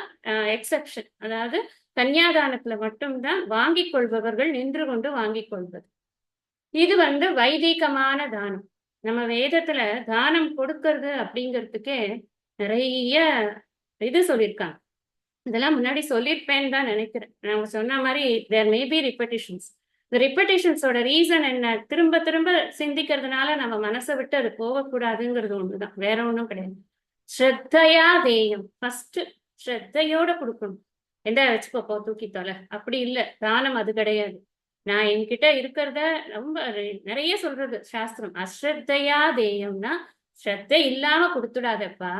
எக்ஸெப்ஷன். அதாவது கன்யாதானத்துல மட்டும்தான் வாங்கிக் கொள்பவர்கள் நின்று கொண்டு வாங்கிக் கொள்வது. இது வைதீகமான தானம். நம்ம வேதத்துல தானம் கொடுக்கறது அப்படிங்கிறதுக்கே நிறைய இது சொல்லியிருக்காங்க. இதெல்லாம் முன்னாடி சொல்லியிருப்பேன்னு தான் நினைக்கிறேன். நான் சொன்ன மாதிரி தேர் மேபி ரிப்படிஷன்ஸ். இந்த ரிப்படிஷன்ஸோட ரீசன் என்ன? திரும்ப திரும்ப சிந்திக்கிறதுனால நம்ம மனசை விட்டு அது போகக்கூடாதுங்கிறது ஒண்ணுதான், வேற ஒண்ணும் கிடையாது. ஸ்ரத்தையா தேயம். ஃபர்ஸ்ட் ஸ்ரத்தையோட கொடுக்கணும். எந்த வச்சுக்கோப்போ தூக்கி தொலை அப்படி இல்லை. தானம் அது கிடையாது. நான் என்கிட்ட இருக்கிறத ரொம்ப நிறைய சொல்றது சாஸ்திரம். அஸ்ரத்தையா தேயம்னா ஸ்ரத்தை இல்லாம கொடுத்துடாதப்பா.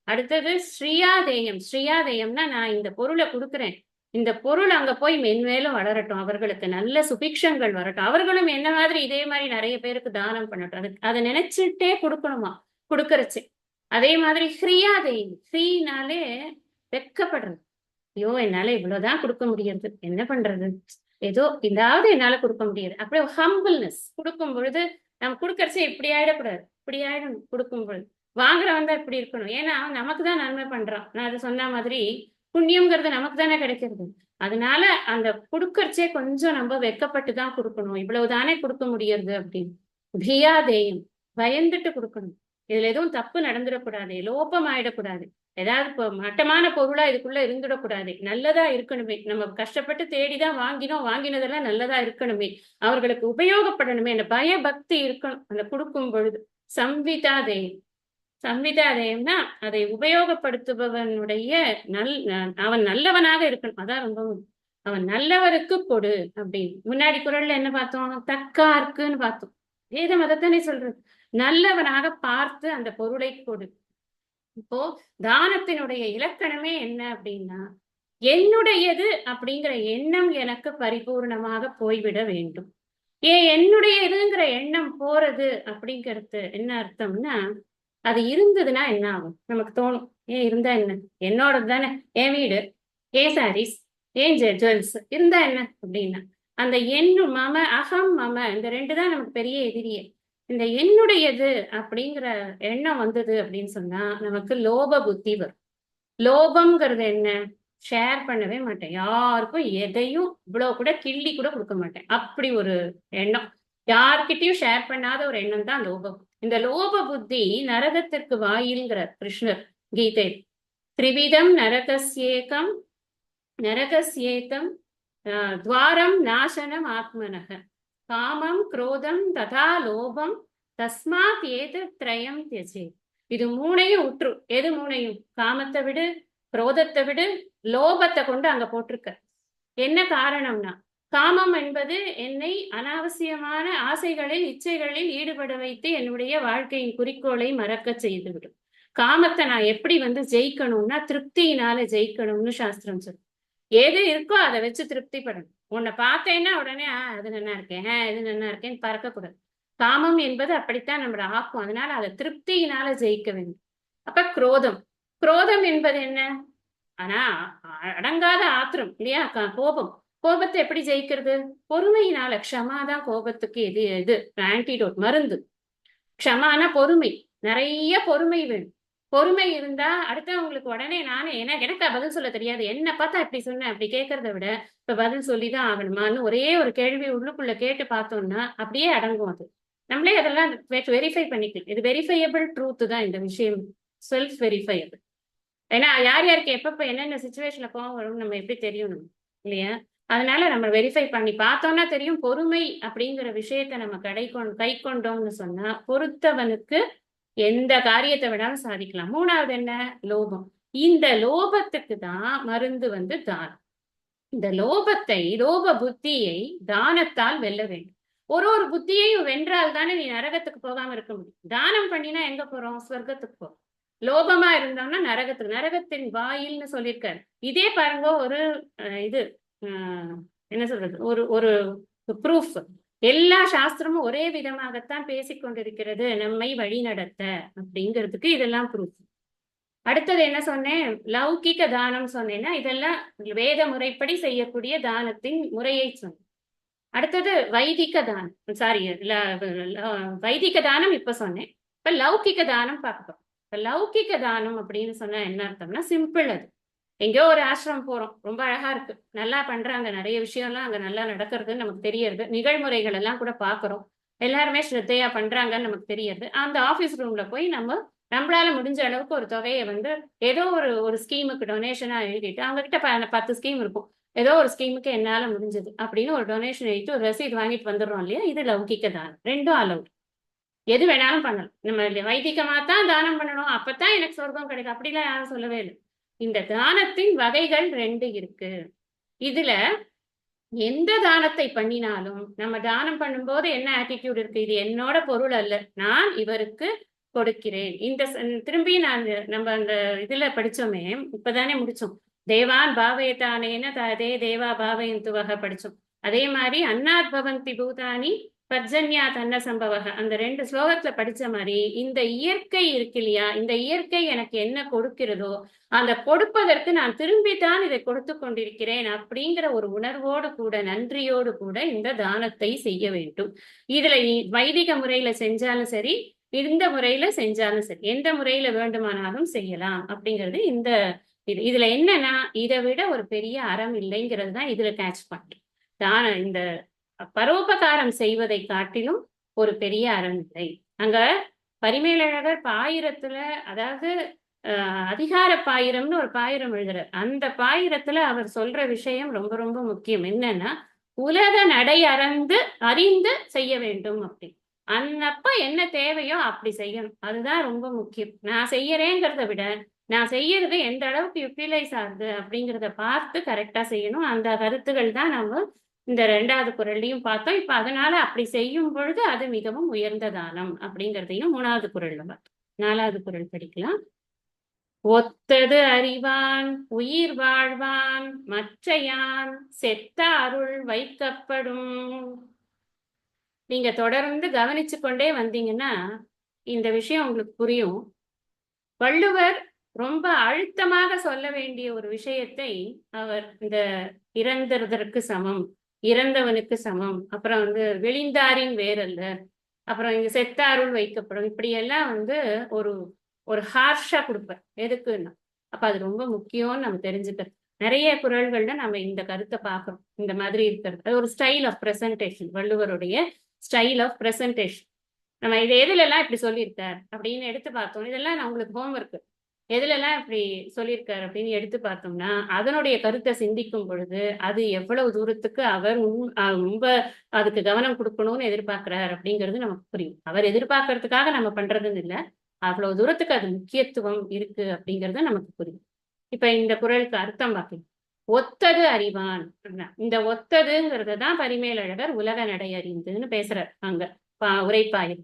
அடுத்தது ஸ்ரீயாதேயம். ஸ்ரீயாதேயம்னா நான் இந்த பொருளை கொடுக்குறேன், இந்த பொருள் அங்க போய் மென்மேலும் வளரட்டும், அவர்களுக்கு நல்ல சுபிக்ஷங்கள் வரட்டும், அவர்களும் என்ன மாதிரி இதே மாதிரி நிறைய பேருக்கு தானம் பண்ணட்டும். அதை நினைச்சுட்டே கொடுக்கணுமா கொடுக்கறச்சு. அதே மாதிரி ஸ்ரீயாதேயம். ஸ்ரீனாலே வெட்கப்படுறது. ஐயோ என்னால இவ்வளவுதான் கொடுக்க முடியாது, என்ன பண்றது, ஏதோ இதாவது என்னால கொடுக்க முடியாது. அப்படியே ஹம்பிள்னஸ் கொடுக்கும் பொழுது நம்ம கொடுக்கறச்சு இப்படி ஆயிடக்கூடாது, இப்படி ஆயிடும். கொடுக்கும் பொழுது வாங்குறவன் தான் இப்படி இருக்கணும். ஏன்னா நமக்கு தான் நன்மை பண்றான். நான் அதை சொன்ன மாதிரி புண்ணியம்ங்கிறது நமக்கு தானே கிடைக்கிறது. அதனால அந்த கொடுக்கறச்சே கொஞ்சம் நம்ம வெக்கப்பட்டு தான் கொடுக்கணும். இவ்வளவுதானே கொடுக்க முடியறது அப்படின்னு. பிரியாதேயம். பயந்துட்டு கொடுக்கணும். இதுல எதுவும் தப்பு நடந்துடக்கூடாது, லோபம் ஆயிடக்கூடாது, ஏதாவது இப்போ மட்டமான பொருளா இதுக்குள்ள இருந்துடக்கூடாது, நல்லதா இருக்கணுமே. நம்ம கஷ்டப்பட்டு தேடிதான் வாங்கினோம், வாங்கினதெல்லாம் நல்லதா இருக்கணுமே, அவர்களுக்கு உபயோகப்படணுமே, அந்த பயபக்தி இருக்கணும் அந்த கொடுக்கும் பொழுது. சம்விதாதேயம். சம்விதாதேயம்னா அதை உபயோகப்படுத்துபவனுடைய அவன் நல்லவனாக இருக்கணும். அதான் ரொம்ப அவன் நல்லவருக்கு கொடு அப்படின்னு. முன்னாடி குரல்ல என்ன பார்த்தோம்? தக்கார்க்குன்னு பார்த்தோம். வேத மதத்தானே சொல்றது. நல்லவனாக பார்த்து அந்த பொருளை கொடு. இப்போ தானத்தினுடைய இலக்கணமே என்ன அப்படின்னா, என்னுடையது அப்படிங்கிற எண்ணம் எனக்கு பரிபூர்ணமாக போய்விட வேண்டும். என்னுடையதுங்கிற எண்ணம் போறது அப்படிங்கிறது என்ன அர்த்தம்னா, அது இருந்ததுன்னா என்ன ஆகும் நமக்கு தோணும். இருந்தா என்ன, என்னோடது தானே, என் வீடு, ஏன் சாரீஸ், ஏன் ஜுவல்ஸ் இருந்தா என்ன அப்படின்னா, அந்த எண்ணு மம அகம் மம இந்த ரெண்டு தான் நமக்கு பெரிய எதிரியே. இந்த என்னுடையது அப்படிங்கிற எண்ணம் வந்தது அப்படின்னு சொன்னா நமக்கு லோப புத்தி வரும். லோபம்ங்கிறது என்ன? ஷேர் பண்ணவே மாட்டேன் யாருக்கும், எதையும் இவ்வளவு கூட கிள்ளி கூட கொடுக்க மாட்டேன், அப்படி ஒரு எண்ணம். யார்கிட்டயும் ஷேர் பண்ணாத ஒரு எண்ணம் தான் லோபம். இந்த லோப புத்தி நரகத்திற்கு வாயில்ங்கிறார் கிருஷ்ணர் கீதை. திரிவிதம் நரகஸ்யேகம் நரகஸ்யேகம் துவாரம் நாசனம் ஆத்மனக காமம் குரோதம் ததா லோபம் தஸ்மாத் ஏது திரயம் தியஜே. இது மூணையும் உற்று. எது மூணையும்? காமத்தை விடு, குரோதத்தை விடு, லோபத்தை கொண்டு அங்க போட்டிருக்க. என்ன காரணம்னா, காமம் என்பது என்னை அனாவசியமான ஆசைகளில் இச்சைகளில் ஈடுபட வைத்து என்னுடைய வாழ்க்கையின் குறிக்கோளை மறக்க செய்துவிடும். காமத்தை நான் எப்படி ஜெயிக்கணும்னா திருப்தியினால ஜெயிக்கணும்னு சாஸ்திரம் சொல்லு. எது இருக்கோ அதை வச்சு திருப்திப்படணும். உன்னை பார்த்தேன்னா உடனே அது நல்லா இருக்கேன், இது நல்லா இருக்கேன்னு பறக்கக்கூடாது. காமம் என்பது அப்படித்தான் நம்மளை ஆக்கும். அதனால அதை திருப்தியினால ஜெயிக்க வேண்டும். அப்ப குரோதம். குரோதம் என்பது என்ன? ஆனா அடங்காத ஆத்திரம் இல்லையா? கோபம். கோபத்தை எப்படி ஜெயிக்கிறது? பொறுமையினால. க்ஷமாதான் கோபத்துக்கு எது ஆன்டிடோட், மருந்து. க்ஷமானா பொறுமை. நிறைய பொறுமை வேணும். பொறுமை இருந்தா அடுத்தவங்களுக்கு உடனே எனக்கு பதில் சொல்ல தெரியாது, என்ன பார்த்தா இப்படி சொன்னேன் அப்படி கேட்கறத விட இப்ப பதில் சொல்லிதான் ஆகணுமான்னு ஒரே ஒரு கேள்வி உள்ளுக்குள்ள கேட்டு பார்த்தோம்னா அப்படியே அடங்கும். அது நம்மளே அதெல்லாம் வெரிஃபை பண்ணிக்கலாம். இது வெரிஃபையபிள் ட்ரூத் தான் இந்த விஷயம். Self verifiable. ஏன்னா யார் யாருக்கு எப்பப்ப என்னென்ன சுச்சுவேஷன்ல கோவம் வரும்னு நம்ம எப்படி தெரியணும் இல்லையா? அதனால நம்ம வெரிஃபை பண்ணி பார்த்தோம்னா தெரியும். பொறுமை அப்படிங்கிற விஷயத்த நம்ம கை கொண்டோம்னு சொன்னா பொறுத்தவனுக்கு எந்த காரியத்தை விடாலும் சாதிக்கலாம். 3வது என்ன? லோபம். இந்த லோபத்துக்கு தான் மருந்து வந்து தானம். இந்த லோப புத்தியை தானத்தால் வெல்ல வேண்டும். ஒரு புத்தியையும் வென்றால் தானே நீ நரகத்துக்கு போகாம இருக்க முடியும். தானம் பண்ணினா எங்க போறோம்? சொர்க்கத்துக்கு போறோம். லோபமா இருந்தோம்னா நரகத்தின் வாயில்னு சொல்லியிருக்காரு. இதே பாருங்க ஒரு இது என்ன சொல்றது, ஒரு ஒரு ப்ரூஃப். எல்லா சாஸ்திரமும் ஒரே விதமாகத்தான் பேசிக்கொண்டிருக்கிறது நம்மை வழி நடத்த அப்படிங்கிறதுக்கு இதெல்லாம் ப்ரூஃப். அடுத்தது என்ன சொன்னேன்? லௌகிக தானம் சொன்னேன்னா இதெல்லாம் வேத முறைப்படி செய்யக்கூடிய தானத்தின் முறையை சொன்னேன். அடுத்தது வைதிக தானம், சாரி வைதிக தானம் இப்ப சொன்னேன். இப்ப லௌகிக தானம் பார்ப்போம். இப்ப லௌகிக தானம் அப்படின்னு சொன்னா என்ன அர்த்தம்னா சிம்பிள். அது எங்கேயோ ஒரு ஆசிரமம் போறோம், ரொம்ப அழகா இருக்கு, நல்லா பண்றாங்க, நிறைய விஷயம்லாம் அங்க நல்லா நடக்கிறதுன்னு நமக்கு தெரியறது, நிகழ்முறைகள் எல்லாம் கூட பாக்குறோம், எல்லாருமே ஸ்ரத்தையா பண்றாங்கன்னு நமக்கு தெரியறது. அந்த ஆபீஸ் ரூம்ல போய் நம்மளால முடிஞ்ச அளவுக்கு ஒரு தொகையை வந்து ஏதோ ஒரு ஸ்கீமுக்கு டொனேஷனா எழுதிட்டு, அவங்க கிட்ட 10 ஸ்கீம் இருக்கும், ஏதோ ஒரு ஸ்கீமுக்கு என்னால முடிஞ்சது அப்படின்னு ஒரு டொனேஷன் எழுதிட்டு ஒரு ரசீது வாங்கிட்டு வந்துடுறோம் இல்லையா? இது லௌகிக்க தானம். ரெண்டும் அலவுட். எது வேணாலும் பண்ணலாம். நம்ம வைதிகமா தான் தானம் பண்ணணும், அப்பதான் எனக்கு சொர்க்கம் கிடைக்கும் அப்படிலாம் யாரும் சொல்லவே இல்லை. இந்த தானத்தின் வகைகள் 2 இருக்கு. இதுல எந்த தானத்தை பண்ணினாலும் நம்ம தானம் பண்ணும்போது என்ன ஆட்டிடியூட் இருக்கு? இது என்னோட பொருள் அல்ல, நான் இவருக்கு கொடுக்கிறேன். திரும்பி நம்ம அந்த இதுல படிச்சோமே, இப்பதானே முடிச்சோம், தேவான் பாவயத்தானேன ததே தேவா பாவயந்துவக படிச்சோம். அதே மாதிரி அன்னாத் பவந்தி பூதானி பர்ஜன்யா தன்ன சம்பவக, அந்த 2 ஸ்லோகத்துல படிச்ச மாதிரி இந்த இயற்கை இருக்கு இல்லையா, இந்த இயற்கை எனக்கு என்ன கொடுக்கிறதோ அந்த கொடுப்பதற்கு நான் திரும்பித்தான் இதை கொடுத்து கொண்டிருக்கிறேன் அப்படிங்கிற ஒரு உணர்வோடு கூட, நன்றியோடு கூட இந்த தானத்தை செய்ய வேண்டும். இதுல வைதிக முறையில செஞ்சாலும் சரி, இந்த முறையில செஞ்சாலும் சரி, எந்த முறையில வேண்டுமானாலும் செய்யலாம் அப்படிங்கிறது இந்த இதுல என்னன்னா, இதை விட ஒரு பெரிய அறம் இல்லைங்கிறது தான் இதுல கேட்ச் பாயிண்ட். தானம் இந்த பரோபகாரம் செய்வதை காட்டிலும் ஒரு பெரிய அறம் இல்லை. அங்க பரிமேலழகர் பாயிரத்துல, அதாவது அதிகார பாயிரம்னு ஒரு பாயிரம் எழுதுறார். அந்த பாயிரத்துல அவர் சொல்ற விஷயம் ரொம்ப ரொம்ப முக்கியம். என்னன்னா, உலக நடை அறிந்து செய்ய வேண்டும் அப்படி. அன்னப்ப என்ன தேவையோ அப்படி செய்யணும், அதுதான் ரொம்ப முக்கியம். நான் செய்யறேங்கிறத விட நான் செய்யறது எந்த அளவுக்கு யூட்டிலைஸ் ஆகுது அப்படிங்கிறத பார்த்து கரெக்டா செய்யணும். அந்த கருத்துக்கள் தான் நம்ம இந்த 2வது குறள்லையும் பார்த்தோம். இப்ப அதனால அப்படி செய்யும் பொழுது அது மிகவும் உயர்ந்த தானம் அப்படிங்கிறதையும் 3வது குறள்ல பார்த்தோம். 4வது குறள் படிக்கலாம். ஒத்தது அறிவான் உயிர் வாழ்வான் மற்றையான் செத்த அருள் வைக்கப்படும். நீங்க தொடர்ந்து கவனிச்சு கொண்டே வந்தீங்கன்னா இந்த விஷயம் உங்களுக்கு புரியும். வள்ளுவர் ரொம்ப அழுத்தமாக சொல்ல வேண்டிய ஒரு விஷயத்தை அவர் இந்த இறந்ததற்கு சமம், இறந்தவனுக்கு சமம், அப்புறம் வெளிந்தாரின் வேறல்ல, அப்புறம் இங்க செத்தாருள் வைக்கப்படும், இப்படி எல்லாம் ஒரு ஒரு ஹார்ஷா கொடுப்பார். எதுக்குன்னா அப்ப அது ரொம்ப முக்கியம்னு நம்ம தெரிஞ்சுக்கிறது. நிறைய குறள்கள்ல நம்ம இந்த கருத்தை பார்க்கறோம், இந்த மாதிரி இருக்கிறது. அது ஒரு ஸ்டைல் ஆஃப் பிரசன்டேஷன், வள்ளுவருடைய ஸ்டைல் ஆஃப் பிரசன்டேஷன். நம்ம இது எதுல எல்லாம் இப்படி சொல்லியிருக்கார் அப்படின்னு எடுத்து பார்த்தோம். இதெல்லாம் நான் உங்களுக்கு ஹோம்ஒர்க், எதுல எல்லாம் இப்படி சொல்லியிருக்காரு அப்படின்னு எடுத்து பார்த்தோம்னா அதனுடைய கருத்தை சிந்திக்கும் பொழுது அது எவ்வளவு தூரத்துக்கு அவர் ரொம்ப அதுக்கு கவனம் கொடுக்கணும்னு எதிர்பார்க்கிறார் அப்படிங்கிறது நமக்கு புரியும். அவர் எதிர்பார்க்கறதுக்காக நம்ம பண்றதுன்னு இல்லை, அவ்வளவு தூரத்துக்கு அது முக்கியத்துவம் இருக்கு அப்படிங்கிறது நமக்கு புரியும். இப்ப இந்த குறளுக்கு அர்த்தம் பார்க்கலாம். ஒத்தது அறிவான். இந்த ஒத்ததுங்கிறத தான் பரிமேலழகர் உலக நடை அறிந்துன்னு பேசுறார் அங்க உரைப்பாயில்.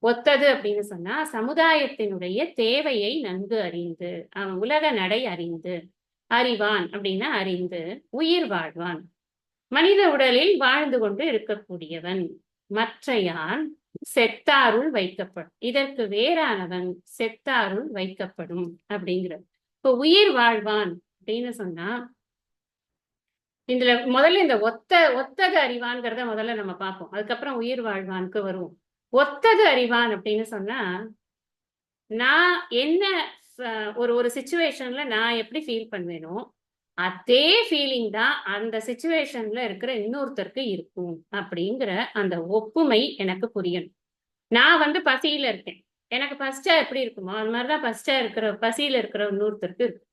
ஒத்தது அப்படின்னு சொன்னா சமுதாயத்தினுடைய தேவையை நன்கு அறிந்து, அவன் உலக நடை அறிந்து, அறிவான் அப்படின்னா அறிந்து, உயிர் வாழ்வான், மனித உடலில் வாழ்ந்து கொண்டு இருக்கக்கூடியவன், மற்றையான் செத்தாருள் வைக்கப்படும், இதற்கு வேறானவன் செத்தாருள் வைக்கப்படும் அப்படிங்கிறது. இப்போ உயிர் வாழ்வான் அப்படின்னு சொன்னா இதுல முதல்ல இந்த ஒத்தது அறிவான்கிறத முதல்ல நம்ம பார்ப்போம், அதுக்கப்புறம் உயிர் வாழ்வானுக்கு வருவோம். ஒத்தது அறிவான் அப்படின்னு சொன்னா, நான் என்ன ஒரு சிச்சுவேஷன்ல நான் எப்படி ஃபீல் பண்ணுவேனோ அதே ஃபீலிங் தான் அந்த சிச்சுவேஷன்ல இருக்கிற இன்னொருத்தருக்கு இருக்கும் அப்படிங்கிற அந்த ஒப்புமை எனக்கு புரியணும். நான் பசியில இருக்கேன், எனக்கு பசிச்சா எப்படி இருக்குமோ அது மாதிரிதான் பசிச்சா இருக்கிற பசியில இருக்கிற இன்னொருத்தருக்கு இருக்கு.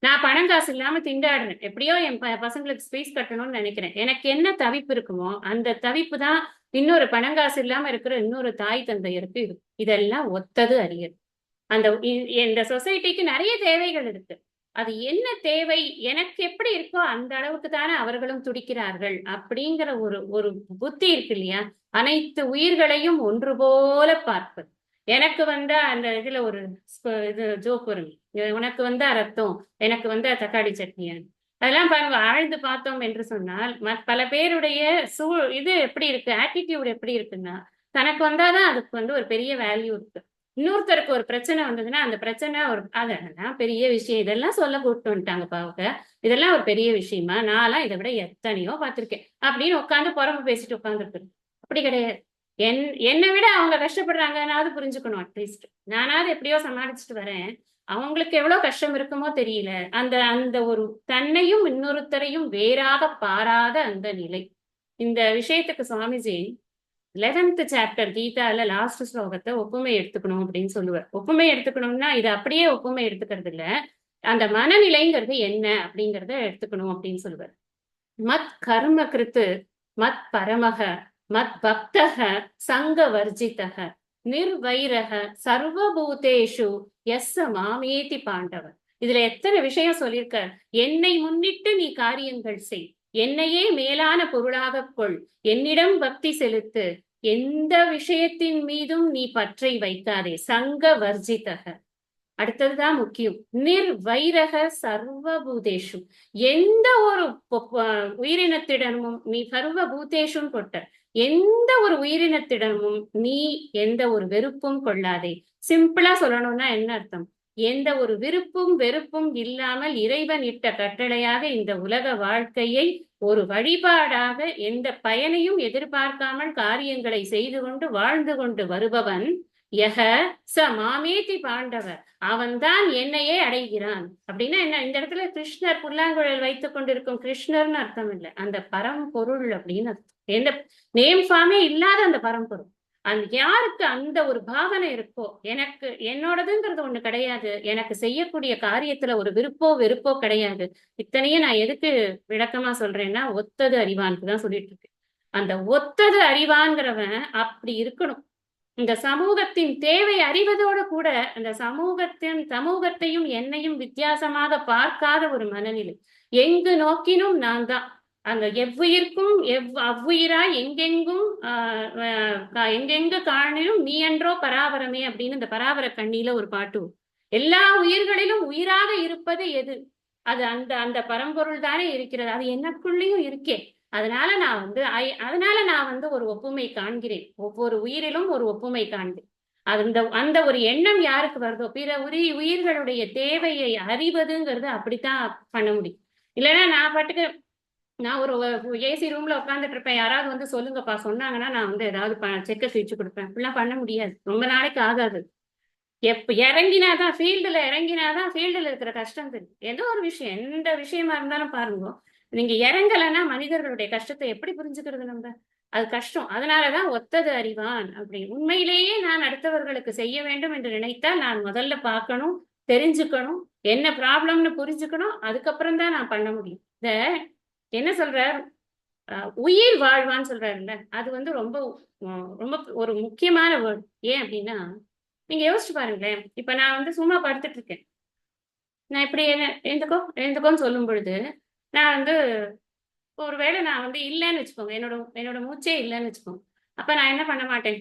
நான் பணம் காசு இல்லாம திண்டாடுறேன், எப்படியோ என் பசங்களுக்கு ஃபீஸ் கட்டணும்னு நினைக்கிறேன். எனக்கு என்ன தவிப்பு இருக்குமோ அந்த தவிப்பு தான் இன்னொரு பணங்காசு இல்லாம இருக்கிற இன்னொரு தாய் தந்தையருக்கு இருக்கு. இதெல்லாம் ஒத்தது அறியது. அந்த இந்த சொசைட்டிக்கு நிறைய தேவைகள் இருக்கு. அது என்ன தேவை எனக்கு எப்படி இருக்கோ அந்த அளவுக்கு தானே அவர்களும் துடிக்கிறார்கள் அப்படிங்கிற ஒரு ஒரு புத்தி இருக்கு இல்லையா? அனைத்து உயிர்களையும் ஒன்று போல பார்ப்பது. எனக்கு வந்தா அந்த இதுல ஒரு இது ஜோக் வரும், உனக்கு வந்தா ரத்தம் எனக்கு வந்தா தக்காளி சட்னியா. அதெல்லாம் பாருங்க, ஆழ்ந்து பார்த்தோம் என்று சொன்னால் பல பேருடைய இது எப்படி இருக்கு, ஆட்டிடியூட் எப்படி இருக்குன்னா, தனக்கு வந்தாதான் அதுக்கு வந்து ஒரு பெரிய வேல்யூ இருக்கு. இன்னொருத்தருக்கு ஒரு பிரச்சனை வந்ததுன்னா அந்த பிரச்சனை ஒரு அதெல்லாம் பெரிய விஷயம், இதெல்லாம் சொல்ல கூப்பிட்டு வந்துட்டாங்க பாவக்க, இதெல்லாம் ஒரு பெரிய விஷயமா, நான்லாம் இதை விட எத்தனையோ பார்த்திருக்கேன் அப்படின்னு உட்காந்து புறம்பு பேசிட்டு உட்காந்துருக்கு. அப்படி கிடையாது. என்னை விட அவங்க கஷ்டப்படுறாங்கன்னாவது புரிஞ்சுக்கணும். அட்லீஸ்ட் நானாவது எப்படியோ சமாளிச்சுட்டு வரேன், அவங்களுக்கு எவ்வளவு கஷ்டம் இருக்குமோ தெரியல. அந்த அந்த ஒரு தன்னையும் இன்னொருத்தரையும் வேறாக பாராத அந்த நிலை. இந்த விஷயத்துக்கு சுவாமிஜி 11th சாப்டர் கீதால லாஸ்ட் ஸ்லோகத்தை ஒப்புமை எடுத்துக்கணும் அப்படின்னு சொல்லுவார். ஒப்புமை எடுத்துக்கணும்னா இது அப்படியே ஒப்புமை எடுத்துக்கிறது இல்ல, அந்த மனநிலைங்கிறது என்ன அப்படிங்கிறத எடுத்துக்கணும் அப்படின்னு சொல்லுவார். மத் கர்ம கிருத்து மத் பரமக மத் பக்தக சங்க வர்ஜிதக நிர்வைரக சர்வபூதேஷு எஸ்ஸ மாமேதி பாண்டவர். இதுல எத்தனை விஷயம் சொல்லியிருக்கார். என்னை முன்னிட்டு நீ காரியங்கள் செய், என்னையே மேலான பொருளாக கொள், என்னிடம் பக்தி செலுத்து, எந்த விஷயத்தின் மீதும் நீ பற்றை வைக்காதே, சங்க வர்ஜிதக. அடுத்ததுதான் முக்கியம், நிர்வைரக சர்வபூதேஷு. எந்த ஒரு உயிரினத்திடமும் நீ சர்வபூதேஷும் கொட்ட, எந்த ஒரு உயிரினத்திடமும் நீ எந்த ஒரு வெறுப்பும் கொள்ளாதே. சிம்பிளா சொல்லணும்னா என்ன அர்த்தம், எந்த ஒரு விருப்பும் வெறுப்பும் இல்லாமல் இறைவன் இட்ட கட்டளையாக இந்த உலக வாழ்க்கையை ஒரு வழிபாடாக எந்த பயனையும் எதிர்பார்க்காமல் காரியங்களை செய்து கொண்டு வாழ்ந்து கொண்டு வருபவன் யக ச மாமேதி பாண்டவர், அவன்தான் என்னையே அடைகிறான். அப்படின்னா என்ன, இந்த இடத்துல கிருஷ்ணர் புல்லாங்குழல் வைத்துக் கொண்டிருக்கும் கிருஷ்ணர்னு அர்த்தம் இல்லை, அந்த பரம்பொருள் அப்படின்னு அர்த்தம். எந்த நேம் ஃபார்மே இல்லாத அந்த பரம்பொருள். அந்த யாருக்கு அந்த ஒரு பாவனை இருக்கோ, எனக்கு என்னோடதுங்கிறது ஒண்ணு கிடையாது, எனக்கு செய்யக்கூடிய காரியத்துல ஒரு விருப்போ வெறுப்போ கிடையாது. இத்தனையும் நான் எதுக்கு விளக்கமா சொல்றேன்னா, ஒத்தது அறிவானுக்கு தான் சொல்லிட்டு இருக்கேன். அந்த ஒத்தது அறிவான்கிறவன் அப்படி இருக்கணும். இந்த சமூகத்தின் தேவை அறிவதோடு கூட அந்த சமூகத்தையும் என்னையும் வித்தியாசமாக பார்க்காத ஒரு மனநிலை. எங்கு நோக்கினும் நான் தான், அங்க எவ்வுயிர்க்கும் அவ்வுயிராய் எங்கெங்கும் எங்கெங்கு காணிலும் நீ என்றோ பராபரமே அப்படின்னு இந்த பராபர கண்ணியில ஒரு பாட்டு. எல்லா உயிர்களிலும் உயிராக இருப்பது எது, அது அந்த அந்த பரம்பொருள் தானே இருக்கிறது, அது எனக்குள்ளேயும் இருக்கே. அதனால நான் வந்து ஒரு ஒப்புமை காண்கிறேன், ஒவ்வொரு உயிரிலும் ஒரு ஒப்புமை காண்கிறேன். அந்த அந்த ஒரு எண்ணம் யாருக்கு வருதோ, பிற உயிர்களுடைய தேவையை அறிவதுங்கிறது அப்படித்தான் பண்ண முடியும். இல்லைன்னா நான் பாட்டுக்கு நான் ஒரு ஏசி ரூம்ல உட்காந்துட்டு இருப்பேன், யாராவது வந்து சொல்லுங்கப்பா சொன்னாங்கன்னா நான் வந்து ஏதாவது செக்க சுவிச்சு கொடுப்பேன். அப்படிலாம் பண்ண முடியாது, ரொம்ப நாளைக்கு ஆகாது. இறங்கினாதான் ஃபீல்டுல இருக்கிற கஷ்டம் தெரியும். ஏதோ ஒரு விஷயம், எந்த விஷயமா இருந்தாலும் பாருங்க, நீங்க இறங்கலைன்னா மனிதர்களுடைய கஷ்டத்தை எப்படி புரிஞ்சுக்கிறது நம்ம, அது கஷ்டம். அதனாலதான் ஒத்தது அறிவான். அப்படி உண்மையிலேயே நான் அடுத்தவர்களுக்கு செய்ய வேண்டும் என்று நினைத்தால் நான் முதல்ல பார்க்கணும், தெரிஞ்சுக்கணும், என்ன ப்ராப்ளம்னு புரிஞ்சுக்கணும், அதுக்கப்புறம் தான் நான் பண்ண முடியும். இந்த என்ன சொல்றார், உயிர் வாழ்வான்னு சொல்றாருல்ல, அது வந்து ரொம்ப ரொம்ப ஒரு முக்கியமான வேர்டு. ஏன் அப்படின்னா, நீங்க யோசிச்சு பாருங்களேன், இப்ப நான் வந்து சும்மா படுத்துட்டு இருக்கேன், நான் இப்படி எழுந்துக்கோன்னு சொல்லும் பொழுது நான் வந்து ஒருவேளை நான் வந்து இல்லைன்னு வச்சுக்கோங்க, என்னோட மூச்சே இல்லைன்னு வச்சுக்கோங்க, அப்ப நான் என்ன பண்ண மாட்டேன்,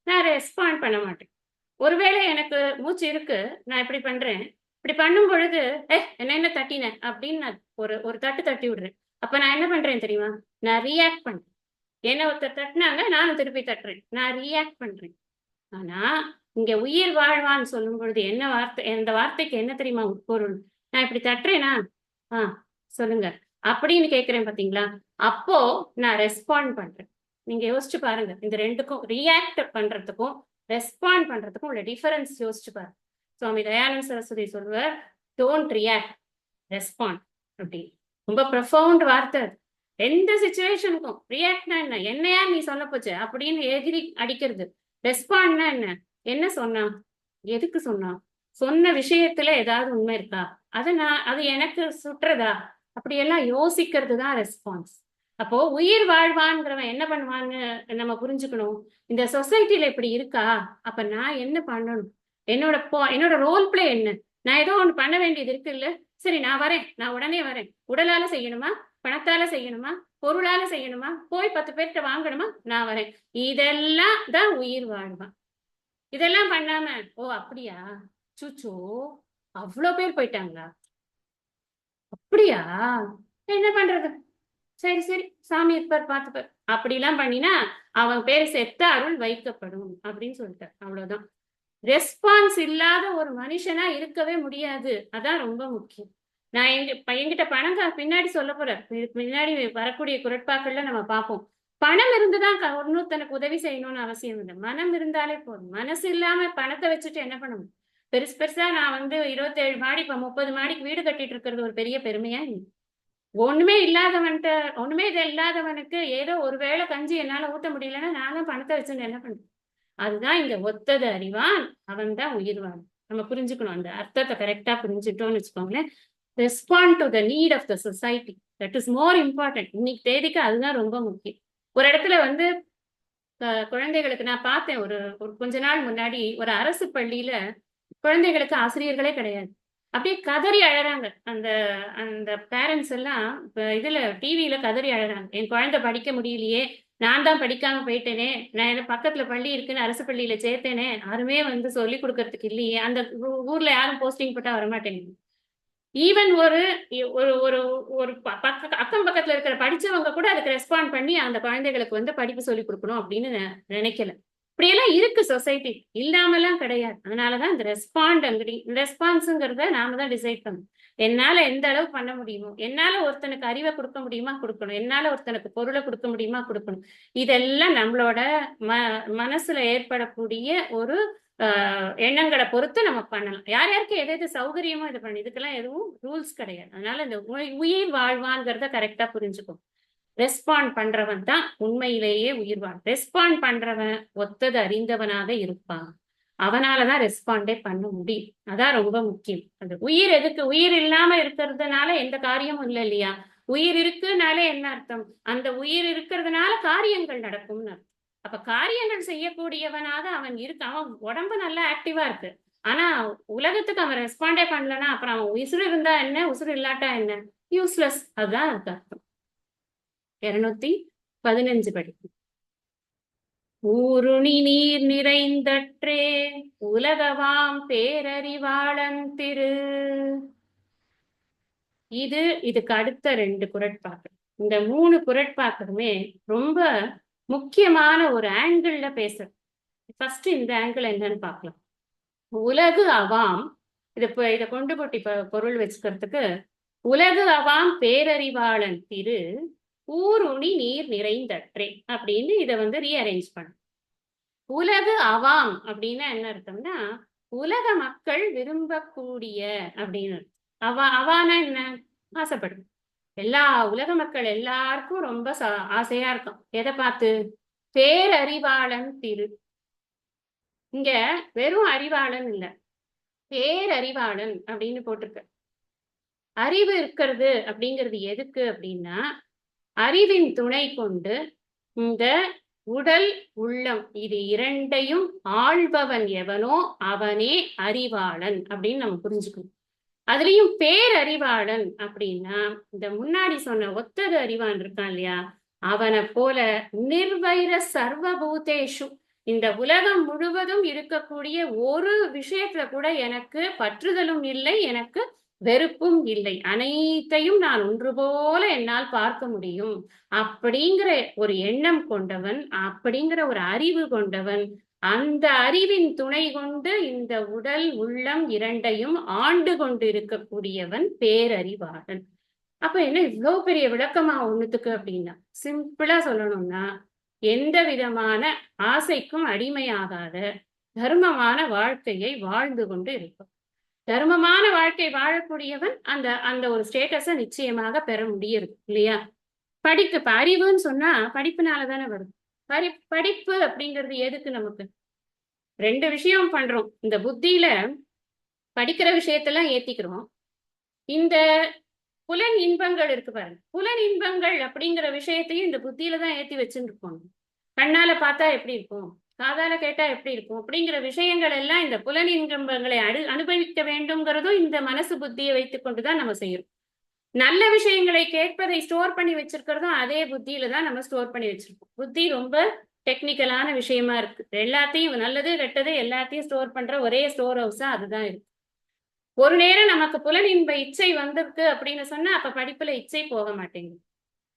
நான் ரெஸ்பாண்ட் பண்ண மாட்டேன். ஒருவேளை எனக்கு மூச்சு இருக்கு, நான் இப்படி பண்றேன், இப்படி பண்ணும் பொழுது என்ன தட்டினேன் அப்படின்னு நான் ஒரு தட்டு தட்டி விடுறேன். அப்ப நான் என்ன பண்றேன் தெரியுமா, நான் ரியாக்ட் பண்றேன். என்ன ஒருத்தர் தட்டினாங்க, நானும் திருப்பி தட்டுறேன், நான் ரியாக்ட் பண்றேன். ஆனா இங்க உயிர் வாழ்வான்னு சொல்லும் பொழுது என்ன வார்த்தை, இந்த வார்த்தைக்கு என்ன தெரியுமா உட்பொருள், நான் இப்படி தட்டுறேனா, சொல்லுங்க அப்படின்னு கேட்கிறேன் பாத்தீங்களா, அப்போ நான் ரெஸ்பாண்ட் பண்றேன். நீங்க யோசிச்சு பாருங்க, இந்த ரெண்டுக்கும் ரியாக்ட் பண்றதுக்கும் ரெஸ்பாண்ட் பண்றதுக்கும் உள்ள டிஃபரன்ஸ் யோசிச்சு பாருங்க. சுவாமி தயானந்த சரஸ்வதி சொல்லுவார், டோன்ட் ரியாக்ட், ரெஸ்பாண்ட். அப்படி ரொம்ப ப்ரொஃபவுண்ட் வார்த்தை. எந்த சிச்சுவேஷனுக்கும் ரியாக்ட்னா என்னையா நீ சொல்ல போச்சு அப்படின்னு எதிரி அடிக்கிறது, ரெஸ்பாண்ட்னா என்ன சொன்னா, எதுக்கு சொன்னான்? சொன்ன விஷயத்துல ஏதாவது உண்மை இருக்கா? அது எனக்கு சுட்டுறதா? அப்படியெல்லாம் யோசிக்கிறது தான் ரெஸ்பான்ஸ். அப்போ உயிர் வாழ்வான்ங்கிறவன் என்ன பண்ணுவான்னு நம்ம புரிஞ்சுக்கணும். இந்த சொசைட்டில இப்படி இருக்கா? அப்ப நான் என்ன பண்ணணும்? என்னோட ரோல் பிளே என்ன? நான் ஏதோ ஒண்ணு பண்ண வேண்டியது இருக்குல்ல? சரி நான் வரேன். நான் உடனே வரேன். உடலால செய்யணுமா? பணத்தால செய்யணுமா? பொருளால செய்யணுமா? போய் 10 பேர்கிட்ட வாங்கணுமா? நான் வரேன். இதெல்லாம் தான் உயிர் வாழ்வான். இதெல்லாம் பண்ணாம, ஓ அப்படியா? அச்சச்சோ! அவ்ளோ பேர் போயிட்டாங்களா? அப்படியா? என்ன பண்றது? சரி, சரி. சாமி இருப்பார் பார்த்துப்பார். அப்படிலாம் பண்ணினா, அவன் பேரு செத்த அருள் வைக்கப்படும் அப்படின்னு சொல்லிட்டார். அவ்வளவுதான். ரெஸ்பான்ஸ் இல்லாத ஒரு மனுஷனா இருக்கவே முடியாது. அதான் ரொம்ப முக்கியம். நான் என்கிட்ட பணம் பின்னாடி சொல்லப் போறேன். பின்னாடி வரக்கூடிய குறட்பாக்கள்ல நம்ம பார்ப்போம். பணம் இருந்துதான் இன்னொருத்தனுக்கு உதவி செய்யணும்னு அவசியம் இல்லை. மனம் இருந்தாலே போதும். மனசு இல்லாம பணத்தை வச்சுட்டு என்ன பண்ண முடியும்? பெருசு பெருசா நான் 27 மாடி, இப்ப 30 மாடிக்கு வீடு கட்டிட்டு இருக்கிறது ஒரு பெரிய பெருமையா? ஒண்ணுமே இல்லாதவன்ட்ட ஒண்ணுமே இது இல்லாதவனுக்கு ஏதோ ஒரு வேளை கஞ்சி என்னால ஊத்த முடியலன்னா நானும் பணத்தை வச்சுட்டு என்ன பண்றது? அதுதான் இங்க ஒத்தது அறிவான் அவன் தான் உயிர்வான். நம்ம புரிஞ்சுக்கணும். அந்த அர்த்தத்தை கரெக்டா புரிஞ்சுட்டோம்னு வச்சுக்கோங்களேன். Respond to the need of the society, that is more important. இன்னைக்கு தேதிக்கு அதுதான் ரொம்ப முக்கியம். ஒரு இடத்துல குழந்தைகளுக்கு நான் பார்த்தேன். ஒரு ஒரு கொஞ்ச நாள் முன்னாடி ஒரு அரசு பள்ளியில குழந்தைகளுக்கு ஆசிரியர்களே கிடையாது. அப்படியே கதறி அழறாங்க. அந்த அந்த பேரண்ட்ஸ் எல்லாம் இதுல டிவியில கதறி அழறாங்க. என் குழந்தை படிக்க முடியலையே, நான் தான் படிக்காம போயிட்டேனே, நான் என்ன பக்கத்துல பள்ளி இருக்குன்னு அரசு பள்ளியில சேர்த்தேனே, யாருமே சொல்லி கொடுக்கறதுக்கு இல்லையே, அந்த ஊர்ல யாரும் போஸ்டிங் போட்டா வரமாட்டேங்குது. ஈவன் ஒரு ஒரு ஒரு ஒரு அக்கம் பக்கத்துல இருக்கிற படிச்சவங்க கூட அதுக்கு ரெஸ்பாண்ட் பண்ணி அந்த குழந்தைகளுக்கு படிப்பு சொல்லி கொடுக்கணும் அப்படின்னு நினைக்கல. இப்படியெல்லாம் இருக்கு சொசைட்டி. இல்லாமலாம் கிடையாது. அதனாலதான் இந்த ரெஸ்பான்ஸுங்கிறத நாம தான் டிசைட் பண்ணணும். என்னால எந்த அளவு பண்ண முடியுமோ, என்னால ஒருத்தனுக்கு அறிவை கொடுக்க முடியுமா கொடுக்கணும், என்னால ஒருத்தனுக்கு பொருளை கொடுக்க முடியுமா கொடுக்கணும். இதெல்லாம் நம்மளோட மனசுல ஏற்படக்கூடிய ஒரு எண்ணங்களை பொறுத்து நம்ம பண்ணலாம். யார் யாருக்கு எது எது சௌகரியமோ இது பண்ணி, இதுக்கெல்லாம் எதுவும் ரூல்ஸ் கிடையாது. அதனால இந்த உயிர் வாழ்வான்ங்கிறத கரெக்டா புரிஞ்சுக்கும். ரெஸ்பாண்ட் பண்றவன் தான் உண்மையிலேயே உயிர்வான். ரெஸ்பாண்ட் பண்றவன் ஒத்தது அறிந்தவனாக இருப்பான். அவனாலதான் ரெஸ்பாண்டே பண்ண முடியும். அதான் ரொம்ப முக்கியம். அந்த உயிர் எதுக்கு? உயிர் இல்லாம இருக்கிறதுனால எந்த காரியமும் இல்லை இல்லையா? உயிர் இருக்குனாலே என்ன அர்த்தம்? அந்த உயிர் இருக்கிறதுனால காரியங்கள் நடக்கும்னு அர்த்தம். அப்ப காரியங்கள் செய்யக்கூடியவனாக அவன் இருக்கு. அவன் உடம்பு நல்லா ஆக்டிவா இருக்கு. ஆனா உலகத்துக்கு அவன் ரெஸ்பாண்டே பண்ணலன்னா அப்புறம் அவன் உசுறு இருந்தா என்ன, உசுறு இல்லாட்டா என்ன? யூஸ்லெஸ். அதுதான் அதுக்கு அர்த்தம். 215 படிக்கும். ஊருணி நீர் நிறைந்தற்றே உலகவாம் பேரறிவாளன் திரு. இதுக்கு அடுத்த 2 குறட்பாக்கள். இந்த 3 குறட்பாக்களுமே ரொம்ப முக்கியமான ஒரு ஆங்கிள் பேசுறது. ஃபர்ஸ்ட் இந்த ஆங்கிள் என்னன்னு பார்க்கலாம். உலகு அவாம், இதை கொண்டு போட்டு பொருள் வச்சுக்கிறதுக்கு, உலகு அவாம் பேரறிவாளன் திரு ஊருணி நீர் நிறைந்தற்றே அப்படின்னு இதை ரீஅரேஞ்ச் பண்ண. உலகு அவாம் அப்படின்னா என்ன அர்த்தம்னா, உலக மக்கள் விரும்பக்கூடிய அப்படின்னு. அவானா என்ன? ஆசைப்படும். எல்லா உலக மக்கள் எல்லாருக்கும் ரொம்ப ஆசையா இருக்கும். எதை பார்த்து? பேரறிவாளன் திரு. இங்க வெறும் அறிவாளன் இல்ல, பேரறிவாளன் அப்படின்னு போட்டிருக்க. அறிவு இருக்கிறது அப்படிங்கிறது எதுக்கு அப்படின்னா, அறிவின் துணை கொண்டு இந்த உடல் உள்ளம் இது இரண்டையும் ஆள்பவன் எவனோ அவனே அறிவாளன் அப்படின்னு நம்ம புரிஞ்சுக்கணும். அதுலயும் பேரறிவாளன் அப்படின்னா, இந்த முன்னாடி சொன்ன ஒத்தது அறிவான் இருக்கான் இல்லையா, அவனை போல நிர்வைர சர்வபூதேஷு, இந்த உலகம் முழுவதும் இருக்கக்கூடிய ஒரு விஷயத்துல கூட எனக்கு பற்றுதலும் இல்லை, எனக்கு வெறுப்பும் இல்லை, அனைத்தையும் நான் ஒன்று போல என்னால் பார்க்க முடியும் அப்படிங்கிற ஒரு எண்ணம் கொண்டவன், அப்படிங்கிற ஒரு அறிவு கொண்டவன். அந்த அறிவின் துணை கொண்டு இந்த உடல் உள்ளம் இரண்டையும் ஆண்டு கொண்டு இருக்கக்கூடியவன் பேரறிவாளன். அப்ப என்ன இவ்வளவு பெரிய விளக்கமா ஒண்ணுத்துக்கு அப்படின்னா, சிம்பிளா சொல்லணும்னா, எந்த விதமான ஆசைக்கும் அடிமையாகாத தர்மமான வாழ்க்கையை வாழ்ந்து கொண்டு இருக்கும். தர்மமான வாழ்க்கை வாழக்கூடியவன் அந்த அந்த ஒரு ஸ்டேட்டஸை நிச்சயமாக பெற முடியுது இல்லையா? இப்ப அறிவுன்னு சொன்னா படிப்புனாலதானே வரும். படிப்பு அப்படிங்கிறது எதுக்கு நமக்கு? 2 விஷயம் பண்றோம். இந்த புத்தியில படிக்கிற விஷயத்தெல்லாம் ஏத்திக்கிறோம். இந்த புலன் இன்பங்கள் இருக்கு பாருங்க. புலன் இன்பங்கள் அப்படிங்கிற விஷயத்தையும் இந்த புத்தியில தான் ஏத்தி வச்சுருக்கோம். கண்ணால பார்த்தா எப்படி இருக்கும்? காதால கேட்டா எப்படி இருக்கும்? அப்படிங்கிற விஷயங்கள் எல்லாம் இந்த புலன் இன்பங்களை அனுபவிக்க வேண்டும்ங்கிறதும் இந்த மனசு புத்தியை வைத்துக் கொண்டுதான் நம்ம செய்யறோம். நல்ல விஷயங்களை கேட்பதை ஸ்டோர் பண்ணி வச்சிருக்கிறதும் அதே புத்தியில தான் நம்ம ஸ்டோர் பண்ணி வச்சிருக்கோம். புத்தி ரொம்ப டெக்னிக்கலான விஷயமா இருக்கு. எல்லாத்தையும் நல்லது கெட்டது எல்லாத்தையும் ஸ்டோர் பண்ற ஒரே ஸ்டோர் ஹவுஸா அதுதான் இருக்கு. ஒரு நேரம் நமக்கு புலன் இன்ப இச்சை வந்திருக்கு அப்படின்னு சொன்னா அப்ப படிப்புல இச்சை போக மாட்டேங்குது.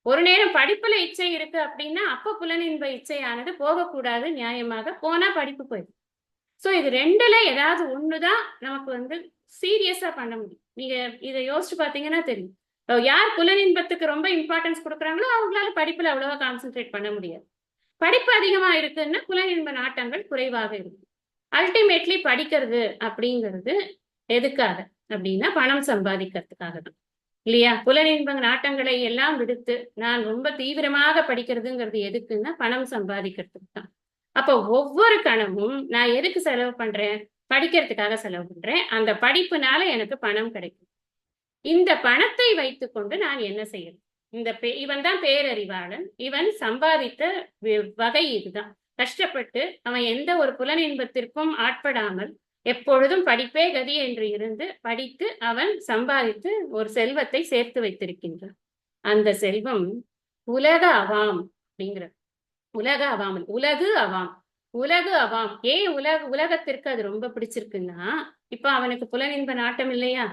ஒரு நேரம் படிப்புல இச்சை இருக்கு அப்படின்னா அப்ப புலனின்ப இச்சையானது போகக்கூடாது, நியாயமாக போனா படிப்பு போயிடும். சோ இது 2ல ஏதாவது ஒண்ணுதான் நமக்கு வந்து சீரியஸா பண்ண முடியும். நீங்க இதை யோசிச்சு பாத்தீங்கன்னா தெரியும். யார் புலனின்பத்துக்கு ரொம்ப இம்பார்ட்டன்ஸ் கொடுக்குறாங்களோ அவங்களால படிப்புல அவ்வளவா கான்சென்ட்ரேட் பண்ண முடியாது. படிப்பு அதிகமா இருக்குன்னா புலனின்ப நாட்டங்கள் குறைவாக இருக்கும். அல்டிமேட்லி படிக்கிறது அப்படிங்கிறது எதுக்காக அப்படின்னா பணம் சம்பாதிக்கிறதுக்காக தான், இல்லையா? புலனின்ப நாட்டங்களை எல்லாம் விடுத்து நான் ரொம்ப தீவிரமாக படிக்கிறதுங்கிறது எதுக்குன்னா பணம் சம்பாதிக்கிறதுக்கு தான். அப்ப ஒவ்வொரு கணமும் நான் எதுக்கு செலவு பண்றேன்? படிக்கிறதுக்காக செலவு பண்றேன். அந்த படிப்புனால எனக்கு பணம் கிடைக்கும். இந்த பணத்தை வைத்துக்கொண்டு நான் என்ன செய்யறது? இவன் தான் பேரறிவாளன். இவன் சம்பாதித்த வகை இதுதான். கஷ்டப்பட்டு அவன் எந்த ஒரு புலனின்பத்திற்கும் ஆட்படாமல் எப்பொழுதும் படிப்பே கதி என்று இருந்து படித்து அவன் சம்பாதித்து ஒரு செல்வத்தை சேர்த்து வைத்திருக்கின்றான். அந்த செல்வம் உலக அவாம் அப்படிங்கிற உலக அவாமல் உலகு அவாம். உலகு அவாம் ஏன் உலகத்திற்கு அது ரொம்ப பிடிச்சிருக்குன்னா இப்ப அவனுக்கு புலனின்ப நாட்டம் இல்லையா?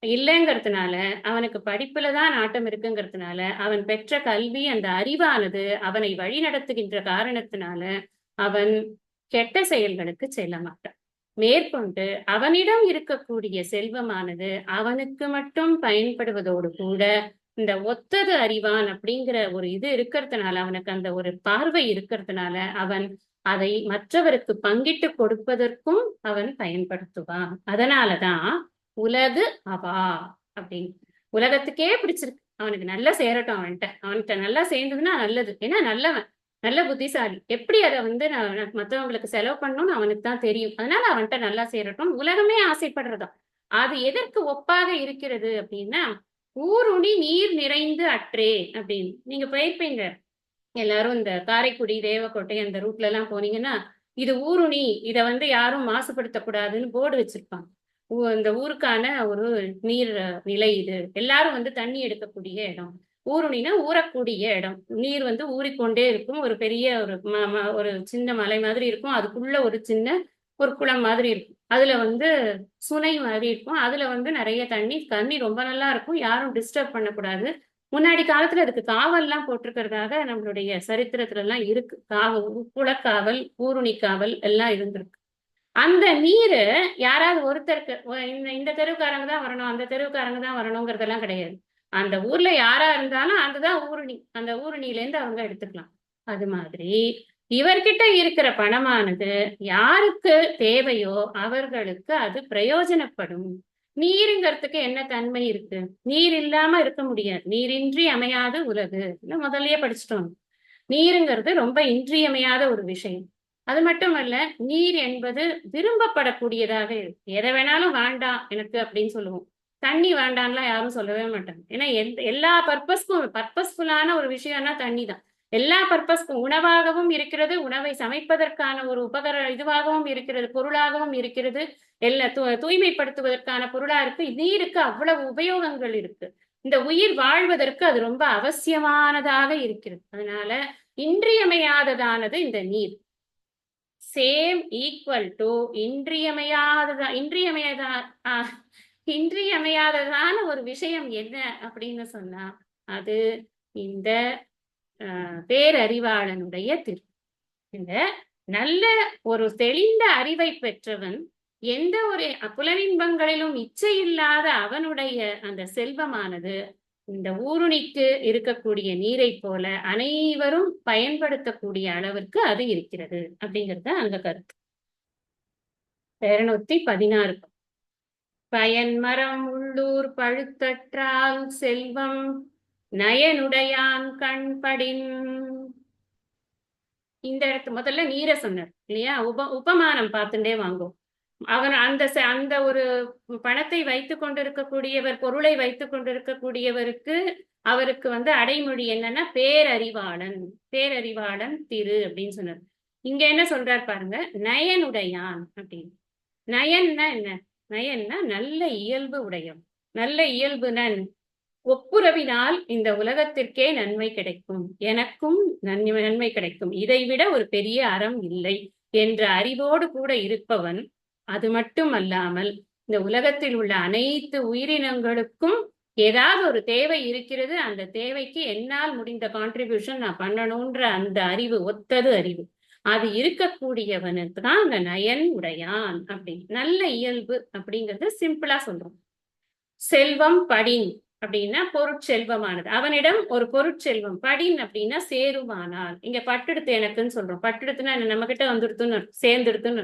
இல்லைங்கிறதுனால அவனுக்கு படிப்புலதான் நாட்டம் இருக்குங்கிறதுனால அவன் பெற்ற கல்வி அந்த அறிவானது அவனை வழி நடத்துகின்ற காரணத்தினால அவன் கெட்ட செயல்களுக்கு செல்ல மாட்டான். மேற்கொண்டு அவனிடம் இருக்கக்கூடிய செல்வமானது அவனுக்கு மட்டும் பயன்படுவதோடு கூட இந்த ஒத்தது அறிவான் அப்படிங்கிற ஒரு இது இருக்கிறதுனால அவனுக்கு அந்த ஒரு பார்வை இருக்கிறதுனால அவன் அதை மற்றவருக்கு பங்கிட்டு கொடுப்பதற்கும் அவன் பயன்படுத்துவான். அதனாலதான் உலகு அவா அப்படின்னு உலகத்துக்கே பிடிச்சிருக்கு. அவனுக்கு நல்லா சேரட்டும், அவன்கிட்ட நல்லா சேர்ந்ததுன்னா நல்லது. ஏன்னா நல்லவன், நல்ல புத்திசாலி. எப்படி அதை வந்து நான் மற்றவங்களுக்கு செலவு பண்ணணும்னு அவனுக்கு தான் தெரியும். அதனால அவன்கிட்ட நல்லா சேரட்டும் உலகமே ஆசைப்படுறதா. அது எதற்கு ஒப்பாக இருக்கிறது அப்படின்னா ஊருணி நீர் நிறைந்து அற்றே அப்படின்னு. நீங்க போயிருப்பீங்க எல்லாரும் இந்த காரைக்குடி தேவக்கோட்டை அந்த ரூட்ல எல்லாம் போனீங்கன்னா இது ஊருணி, இத வந்து யாரும் மாசுபடுத்தக்கூடாதுன்னு போர்டு வச்சிருப்பாங்க. இந்த ஊருக்கான ஒரு நீர் நிலை இது. எல்லாரும் வந்து தண்ணி எடுக்கக்கூடிய இடம். ஊருணினா ஊறக்கூடிய இடம். நீர் வந்து ஊறிக்கொண்டே இருக்கும். ஒரு பெரிய ஒரு சின்ன மலை மாதிரி இருக்கும். அதுக்குள்ள ஒரு சின்ன ஒரு குளம் மாதிரி இருக்கும். அதுல வந்து சுனை மாதிரி இருக்கும். அதுல வந்து நிறைய தண்ணி ரொம்ப நல்லா இருக்கும். யாரும் டிஸ்டர்ப் பண்ணக்கூடாது. முன்னாடி காலத்துல அதுக்கு காவல் எல்லாம் போட்டிருக்கிறதாக நம்மளுடைய சரித்திரத்துல எல்லாம் இருக்கு. குளக்காவல், ஊருணி காவல் எல்லாம் இருந்திருக்கு. அந்த நீரு யாராவது ஒருத்தருக்கு இந்த தெருவுக்காரங்க தான் வரணும், அந்த தெருவுக்காரங்க தான் வரணுங்கிறதெல்லாம் கிடையாது. அந்த ஊர்ல யாரா இருந்தாலும் அதுதான் ஊருணி. அந்த ஊருணில இருந்து அவங்க எடுத்துக்கலாம். அது மாதிரி இவர்கிட்ட இருக்கிற பணமானது யாருக்கு தேவையோ அவர்களுக்கு அது பிரயோஜனப்படும். நீருங்கிறதுக்கு என்ன தன்மை இருக்கு? நீர் இல்லாம இருக்க முடியாது. நீரின்றி அமையாது உலகு. முதல்லயே படிச்சிட்டோம். நீருங்கிறது ரொம்ப இன்றியமையாத ஒரு விஷயம். அது மட்டுமல்ல, நீர் என்பது விரும்பப்படக்கூடியதாக இருக்கு. எதை வேணாலும் வேண்டாம் எனக்கு அப்படின்னு சொல்லுவோம். தண்ணி வேண்டாம்லாம் யாரும் சொல்லவே மாட்டாங்க. ஏன்னா எல்லா பர்பஸ்ஃபுல்லான ஒரு விஷயம்னா தண்ணி தான். எல்லா பர்பஸ்க்கும் உணவாகவும் இருக்கிறது, உணவை சமைப்பதற்கான ஒரு இதுவாகவும் இருக்கிறது, பொருளாகவும் இருக்கிறது, தூய்மைப்படுத்துவதற்கான பொருளா இருக்கு. நீருக்கு அவ்வளவு உபயோகங்கள் இருக்கு. இந்த உயிர் வாழ்வதற்கு அது ரொம்ப அவசியமானதாக இருக்கிறது. அதனால இன்றியமையாததானது இந்த நீர். சேம் ஈக்குவல் டு இன்றியமையாததான ஒரு விஷயம் என்ன அப்படின்னு சொன்னா அது இந்த பேரறிவாளனுடைய இந்த நல்ல ஒரு தெளிந்த அறிவை பெற்றவன் எந்த ஒரு புலனின்பங்களிலும் இச்சை இல்லாத அவனுடைய அந்த செல்வமானது இந்த ஊருணிக்கு இருக்கக்கூடிய நீரை போல அனைவரும் பயன்படுத்தக்கூடிய அளவிற்கு அது இருக்கிறது அப்படிங்கிறது அந்த கருத்து. 216. பயன்மரம் உள்ளூர் பழுத்தற்றால் செல்வம் நயனுடையான் கண்படின். இந்த இடத்து முதல்ல நீரை சொன்னார் இல்லையா? உபமானம் பார்த்துட்டே வாங்கும். அவர் அந்த ஒரு பணத்தை வைத்துக் கொண்டிருக்கக்கூடியவர், பொருளை வைத்துக் கொண்டிருக்கக்கூடியவருக்கு அவருக்கு அடைமொழி என்னன்னா பேரறிவாளன், பேரறிவாளன் திரு அப்படின்னு சொன்னார். இங்க என்ன சொல்றார் பாருங்க, நயனுடையான் அப்படின்னு. நயன்னா என்ன? நயன்னா நல்ல இயல்பு உடையவன். நல்ல இயல்புனா ஒப்புரவினால் இந்த உலகத்திற்கே நன்மை கிடைக்கும், எனக்கும் நன்மை கிடைக்கும், இதைவிட ஒரு பெரிய அறம் இல்லை என்ற அறிவோடு கூட இருப்பவன். அது மட்டும் அல்லாமல் இந்த உலகத்தில் உள்ள அனைத்து உயிரினங்களுக்கும் ஏதாவது ஒரு தேவை இருக்கிறது, அந்த தேவைக்கு என்னால் முடிந்த கான்ட்ரிபியூஷன் நான் பண்ணணும்ன்ற அந்த அறிவு, ஒத்தது அறிவு, அது இருக்கக்கூடியவனுக்கு தான் அந்த நயன் உடையான் அப்படின்னு. நல்ல இயல்பு அப்படிங்கிறது சிம்பிளா சொல்றோம். செல்வம் படின் அப்படின்னா பொருட்செல்வமானது, அவனிடம் ஒரு பொருட்செல்வம். படின் அப்படின்னா சேருமானால். இங்க பட்டெடுத்து எனக்குன்னு சொல்றோம். பட்டெடுத்துன்னா நம்ம கிட்ட வந்துடுத்துன்னு சேர்ந்துடுத்துன்னு.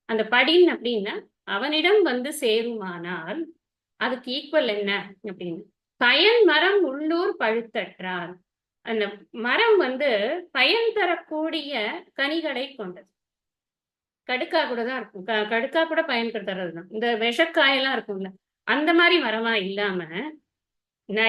அந்த படின் அப்படின்னா அவனிடம் சேருமானால் அதுக்கு ஈக்குவல் என்ன அப்படின்னு. பயன் மரம் உள்ளூர் பழுத்தற்றார். அந்த மரம் பயன் தரக்கூடிய கனிகளை கொண்டது. கடுக்கா கூட தான் இருக்கும், கடுக்கா கூட பயன் தர்றதுதான். இந்த விஷக்காயெல்லாம் இருக்கும்ல, அந்த மாதிரி மரமா இல்லாம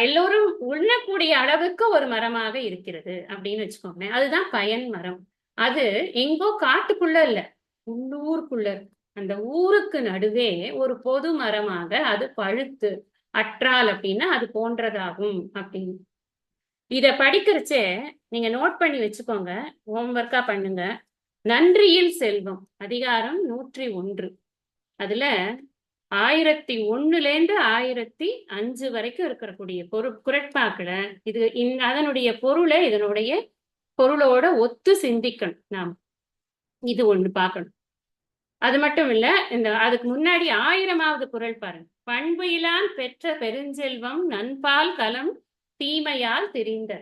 எல்லோரும் உண்ணக்கூடிய அளவுக்கு ஒரு மரமாக இருக்கிறது அப்படின்னு வச்சுக்கோங்க. அதுதான் பயன் மரம். அது எங்கோ காட்டுக்குள்ள இல்ல, உள்ளூருக்குள்ள இருக்கு. அந்த ஊருக்கு நடுவே ஒரு பொது மரமாக அது பழுத்து அற்றால் அப்படின்னா அது போன்றதாகும் அப்படின்னு. இத படிக்கிறச்சே நீங்க நோட் பண்ணி வச்சுக்கோங்க, ஹோம்ஒர்க்கா பண்ணுங்க. நன்றியில் செல்வம் அதிகாரம் 101. அதுல 1001 1005 வரைக்கும் இருக்கக்கூடிய குரட்பாக்கள இது அதனுடைய பொருளை இதனுடைய பொருளோட ஒத்து சிந்திக்கணும். நாம் இது ஒண்ணு பார்க்கணும். அது மட்டும் இல்ல, அதுக்கு முன்னாடி 1000வது குறள் பாருங்க. பண்பு இலான் பெற்ற பெருஞ்செல்வம் நன்பால் கலம் தீமையால் திரிந்த.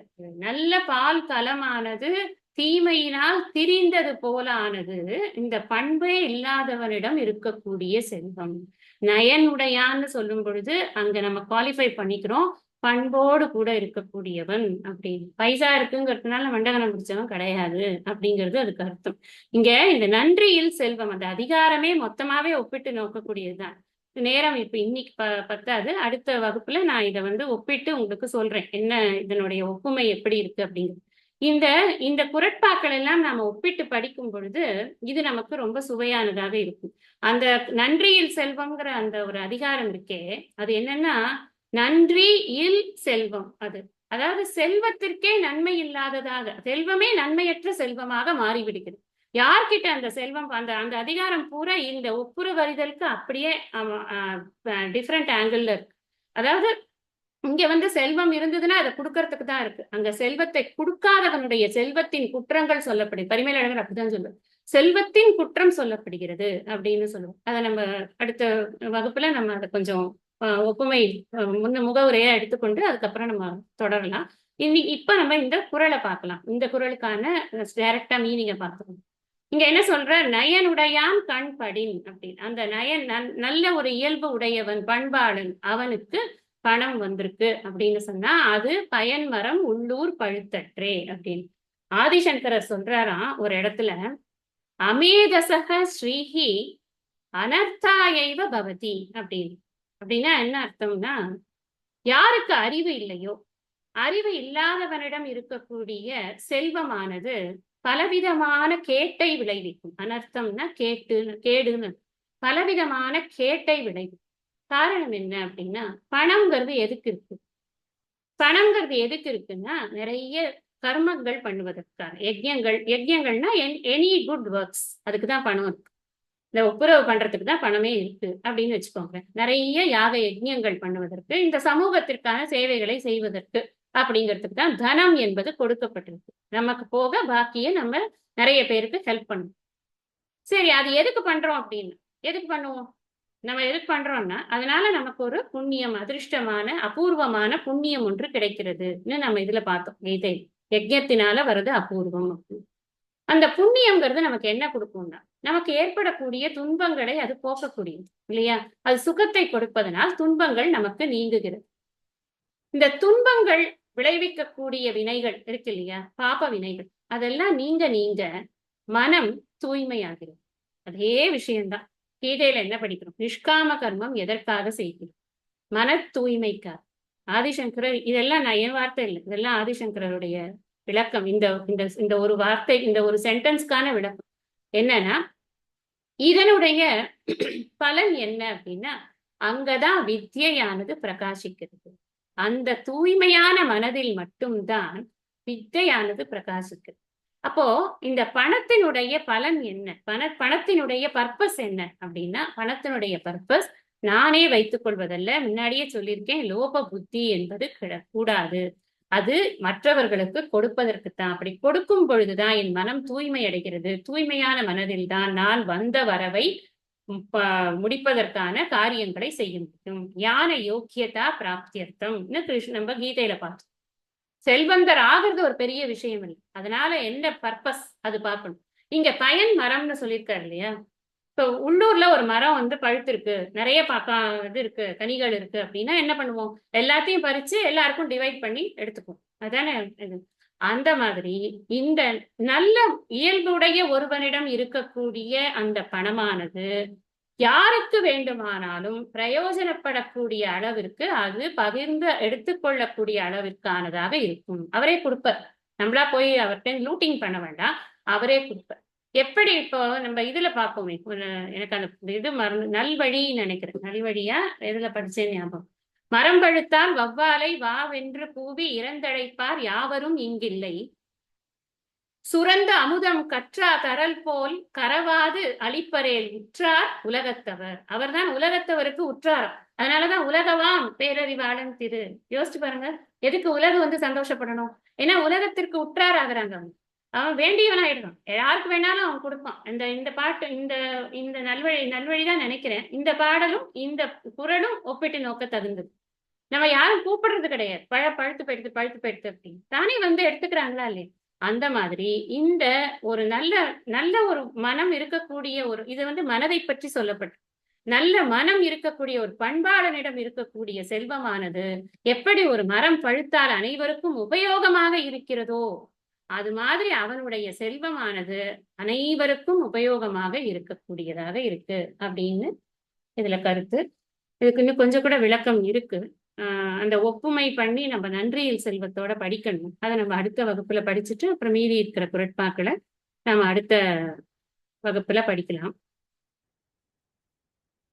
நல்ல பால் கலமானது தீமையினால் திரிந்தது போல ஆனது இந்த பண்பே இல்லாதவனிடம் இருக்கக்கூடிய செல்வம். நயனுடையான்னு சொல்லும் பொழுது அங்க நம்ம குவாலிஃபை பண்ணிக்கிறோம், பண்போடு கூட இருக்கக்கூடியவன் அப்படின்னு. பைசா இருக்குங்கிறதுனால மண்டகனம் பிடிச்சவன் கிடையாது அப்படிங்கிறது அதுக்கு அர்த்தம். இங்க இந்த நன்றியில் செல்வம் அந்த அதிகாரமே மொத்தமாவே ஒப்பிட்டு நோக்கக்கூடியதுதான். நேரம் இப்ப இன்னைக்கு பத்தாது, அடுத்த வகுப்புல நான் இதை ஒப்பிட்டு உங்களுக்கு சொல்றேன், என்ன இதனுடைய ஒப்புமை எப்படி இருக்கு அப்படிங்கிறது. இந்த குரட்பாக்கள் எல்லாம் நாம ஒப்பிட்டு படிக்கும் பொழுது இது நமக்கு ரொம்ப சுவையானதாக இருக்கும். அந்த நன்றியில் செல்வம்ங்கிற அந்த ஒரு அதிகாரம் இருக்கே, அது என்னன்னா நன்றி இல் செல்வம். அது அதாவது செல்வத்திற்கே நன்மை இல்லாததாக, செல்வமே நன்மையற்ற செல்வமாக மாறிவிடுகிறது. யார்கிட்ட அந்த செல்வம், அந்த அதிகாரம் பூரா இந்த ஒப்புரவறிதலுக்கு அப்படியே டிஃப்ரெண்ட் ஆங்கிள் இருக்கு. அதாவது இங்க செல்வம் இருந்ததுன்னா அதை கொடுக்கறதுக்கு தான் இருக்கு. அங்க செல்வத்தை கொடுக்காதவனுடைய செல்வத்தின் குற்றங்கள் சொல்லப்படுது. பரிமேலழகர் அப்படிதான் சொல்லுவார், செல்வத்தின் குற்றம் சொல்லப்படுகிறது அப்படின்னு சொல்லுவோம். அதை நம்ம அடுத்த வகுப்புல நம்ம அதை கொஞ்சம் ஒப்புமை முகவுரையா எடுத்துக்கொண்டு அதுக்கப்புறம் நம்ம தொடரலாம். இப்ப நம்ம இந்த குறளை பார்க்கலாம். இந்த குறளுக்கான டைரக்டா மீனிங்க பார்த்துக்கணும். இங்க என்ன சொல்ற, நயனுடையான் கண் படின் அப்படின்னு. அந்த நயன் நல்ல ஒரு இயல்பு உடையவன், பண்பாளன், அவனுக்கு பணம் வந்திருக்கு அப்படின்னு சொன்னா அது பயன் மரம் உள்ளூர் பழுத்தற்றே அப்படின்னு. ஆதிசங்கரர் சொல்றாராம் ஒரு இடத்துல, அமேதசக ஸ்ரீஹி அனர்த்தாயைவ பவதி அப்படின்னு. அப்படின்னா என்ன அர்த்தம்னா, யாருக்கு அறிவு இல்லையோ, அறிவு இல்லாதவனிடம் இருக்கக்கூடிய செல்வமானது பலவிதமான கேட்டை விளைவிக்கும். அனர்த்தம்னா கேடுன்னு, பலவிதமான கேட்டை விளைவிக்கும். காரணம் என்ன அப்படின்னா, பணம்ங்கிறது எதுக்கு இருக்கு? பணம்ங்கிறது எதுக்கு இருக்குன்னா நிறைய கர்மங்கள் பண்ணுவதற்காக. யஜ்யங்கள்னா எனி குட் ஒர்க்ஸ், அதுக்குதான் பணம் இருக்கு. இந்த ஒப்புரவு பண்றதுக்கு தான் பணமே இருக்கு அப்படின்னு வச்சுக்கோங்க. நிறைய யாக யஜ்யங்கள் பண்ணுவதற்கு, இந்த சமூகத்திற்கான சேவைகளை செய்வதற்கு அப்படிங்கிறதுக்கு தான் தனம் என்பது கொடுக்கப்பட்டிருக்கு. நமக்கு போக பாக்கிய நம்ம நிறைய பேருக்கு ஹெல்ப் பண்ணும். சரி, அது எதுக்கு பண்றோம் அப்படின்னு, எதுக்கு பண்ணுவோம் நம்ம? எதுக்கு பண்றோம்னா அதனால நமக்கு ஒரு புண்ணியம், அதிர்ஷ்டமான அபூர்வமான புண்ணியம் ஒன்று கிடைக்கிறதுன்னு நம்ம இதுல பார்த்தோம். கீதை யஜ்யத்தினால வருது அபூர்வம் அப்படின்னு. அந்த புண்ணியம்ங்கிறது நமக்கு என்ன கொடுக்கும்னா, நமக்கு ஏற்படக்கூடிய துன்பங்களை அது போக்கக்கூடியது இல்லையா? அது சுகத்தை கொடுப்பதனால் துன்பங்கள் நமக்கு நீங்குகிறது. இந்த துன்பங்கள் விளைவிக்கக்கூடிய வினைகள் இருக்கு இல்லையா, பாப வினைகள், அதெல்லாம் நீங்க மனம் தூய்மையாகிறது. அதே விஷயம்தான் கீதையில என்ன படிக்கிறோம்? நிஷ்காம கர்மம் எதற்காக செய்கிறோம்? மன தூய்மைக்காக. ஆதிசங்கரர் இதெல்லாம் நான் என் வார்த்தை இல்லை, இதெல்லாம் ஆதிசங்கரருடைய விளக்கம். இந்த இந்த இந்த ஒரு வார்த்தை, இந்த ஒரு சென்டென்ஸ்க்கான விளக்கம் என்னன்னா, இதனுடைய பலன் என்ன அப்படின்னா, அங்கதான் வித்யானது பிரகாசிக்கிறது. அந்த தூய்மையான மனதில் மட்டும்தான் வித்தையானது பிரகாசிக்கிறது. அப்போ இந்த பணத்தினுடைய பலன் என்ன? பணத்தினுடைய பர்பஸ் என்ன அப்படின்னா, பணத்தினுடைய பர்பஸ் நானே வைத்துக் கொள்வதல்ல. முன்னாடியே சொல்லியிருக்கேன், லோப புத்தி என்பது கூடாது. அது மற்றவர்களுக்கு கொடுப்பதற்குத்தான். அப்படி கொடுக்கும் பொழுதுதான் என் மனம் தூய்மை அடைகிறது. தூய்மையான மனதில் தான் நான் வந்த வரவை முடிப்பதற்கான காரியங்களை செய்ய முடியும். ஞான யோக்கியதா பிராப்தியர்த்தம்னு நம்ம கீதையில பார்த்தோம். செல்வந்தர் ஆகிறது ஒரு பெரிய விஷயம் இல்லை. அதனால என்ன பர்பஸ் அது பார்க்கணும். இங்க பயன் மரம்னு சொல்லியிருக்காரு இல்லையா? இப்போ உள்ளூர்ல ஒரு மரம் வந்து பழுத்து இருக்கு, நிறைய இது இருக்கு, கனிகள் இருக்கு அப்படின்னா என்ன பண்ணுவோம்? எல்லாத்தையும் பறிச்சு எல்லாருக்கும் டிவைட் பண்ணி எடுத்துக்குவோம். அதானே இது. அந்த மாதிரி இந்த நல்ல இயல்புடைய ஒருவனிடம் இருக்கக்கூடிய அந்த பணமானது யாருக்கு வேண்டுமானாலும் பிரயோஜனப்படக்கூடிய அளவிற்கு அது பகிர்ந்து எடுத்துக்கொள்ளக்கூடிய அளவிற்கானதாக இருக்கும். அவரே கொடுப்பார். நம்மளா போய் அவர்கிட்ட லூட்டிங் பண்ண வேண்டாம், அவரே கொடுப்பார். எப்படி இப்போ நம்ம இதுல பார்ப்போமே, எனக்கு அந்த இது நல்வழின்னு நினைக்கிறேன். நல்வழியா எதுல படிச்சேன் ஞாபகம். மரம் பழுத்தால் வவ்வாலை வாவென்று கூவி இறந்தழைப்பார் யாவரும் இங்கில்லை. சுரந்த அமுதம் கற்றா தரல் போல் கரவாது அளிப்பரேல் உற்றார் உலகத்தவர். அவர்தான் உலகத்தவருக்கு உற்றாரம். அதனாலதான் உலகவாம் பேரறிவாளன் திரு. யோசிச்சு பாருங்க, எதுக்கு உலகம் வந்து சந்தோஷப்படணும்? ஏன்னா உலகத்திற்கு உற்றார் ஆகுறாங்க. அவன் வேண்டியவன் ஆயிடுறான். யாருக்கு வேணாலும் அவன் கொடுப்பான். இந்த பாட்டு, இந்த நல்வழிதான் நினைக்கிறேன். இந்த பாடலும் இந்த குரலும் ஒப்பிட்டு நோக்க தகுந்தது. நம்ம யாரும் கூப்பிடுறது கிடையாது. பழுத்து போயிடுத்து அப்படின்னு தானே வந்து எடுத்துக்கிறாங்களா இல்லையா? அந்த மாதிரி இந்த ஒரு நல்ல ஒரு மனம் இருக்கக்கூடிய ஒரு இது வந்து மனதை பற்றி சொல்லப்பட்டு, நல்ல மனம் இருக்கக்கூடிய ஒரு பண்பாளனிடம் இருக்கக்கூடிய செல்வமானது எப்படி ஒரு மரம் பழுத்தால் அனைவருக்கும் உபயோகமாக இருக்கிறதோ, அது மாதிரி அவனுடைய செல்வமானது அனைவருக்கும் உபயோகமாக இருக்கக்கூடியதாக இருக்கு அப்படின்னு இதுல கருத்து. இதுக்கு இன்னும் கொஞ்சம் கூட விளக்கம் இருக்கு. அந்த ஒப்புமை பண்ணி நம்ம நன்றியில் செல்வத்தோட படிக்கணும். அதை நம்ம அடுத்த வகுப்புல படிச்சுட்டு அப்புறம் மீதி இருக்கிற குறட்பாக்களை நம்ம அடுத்த வகுப்புல படிக்கலாம்.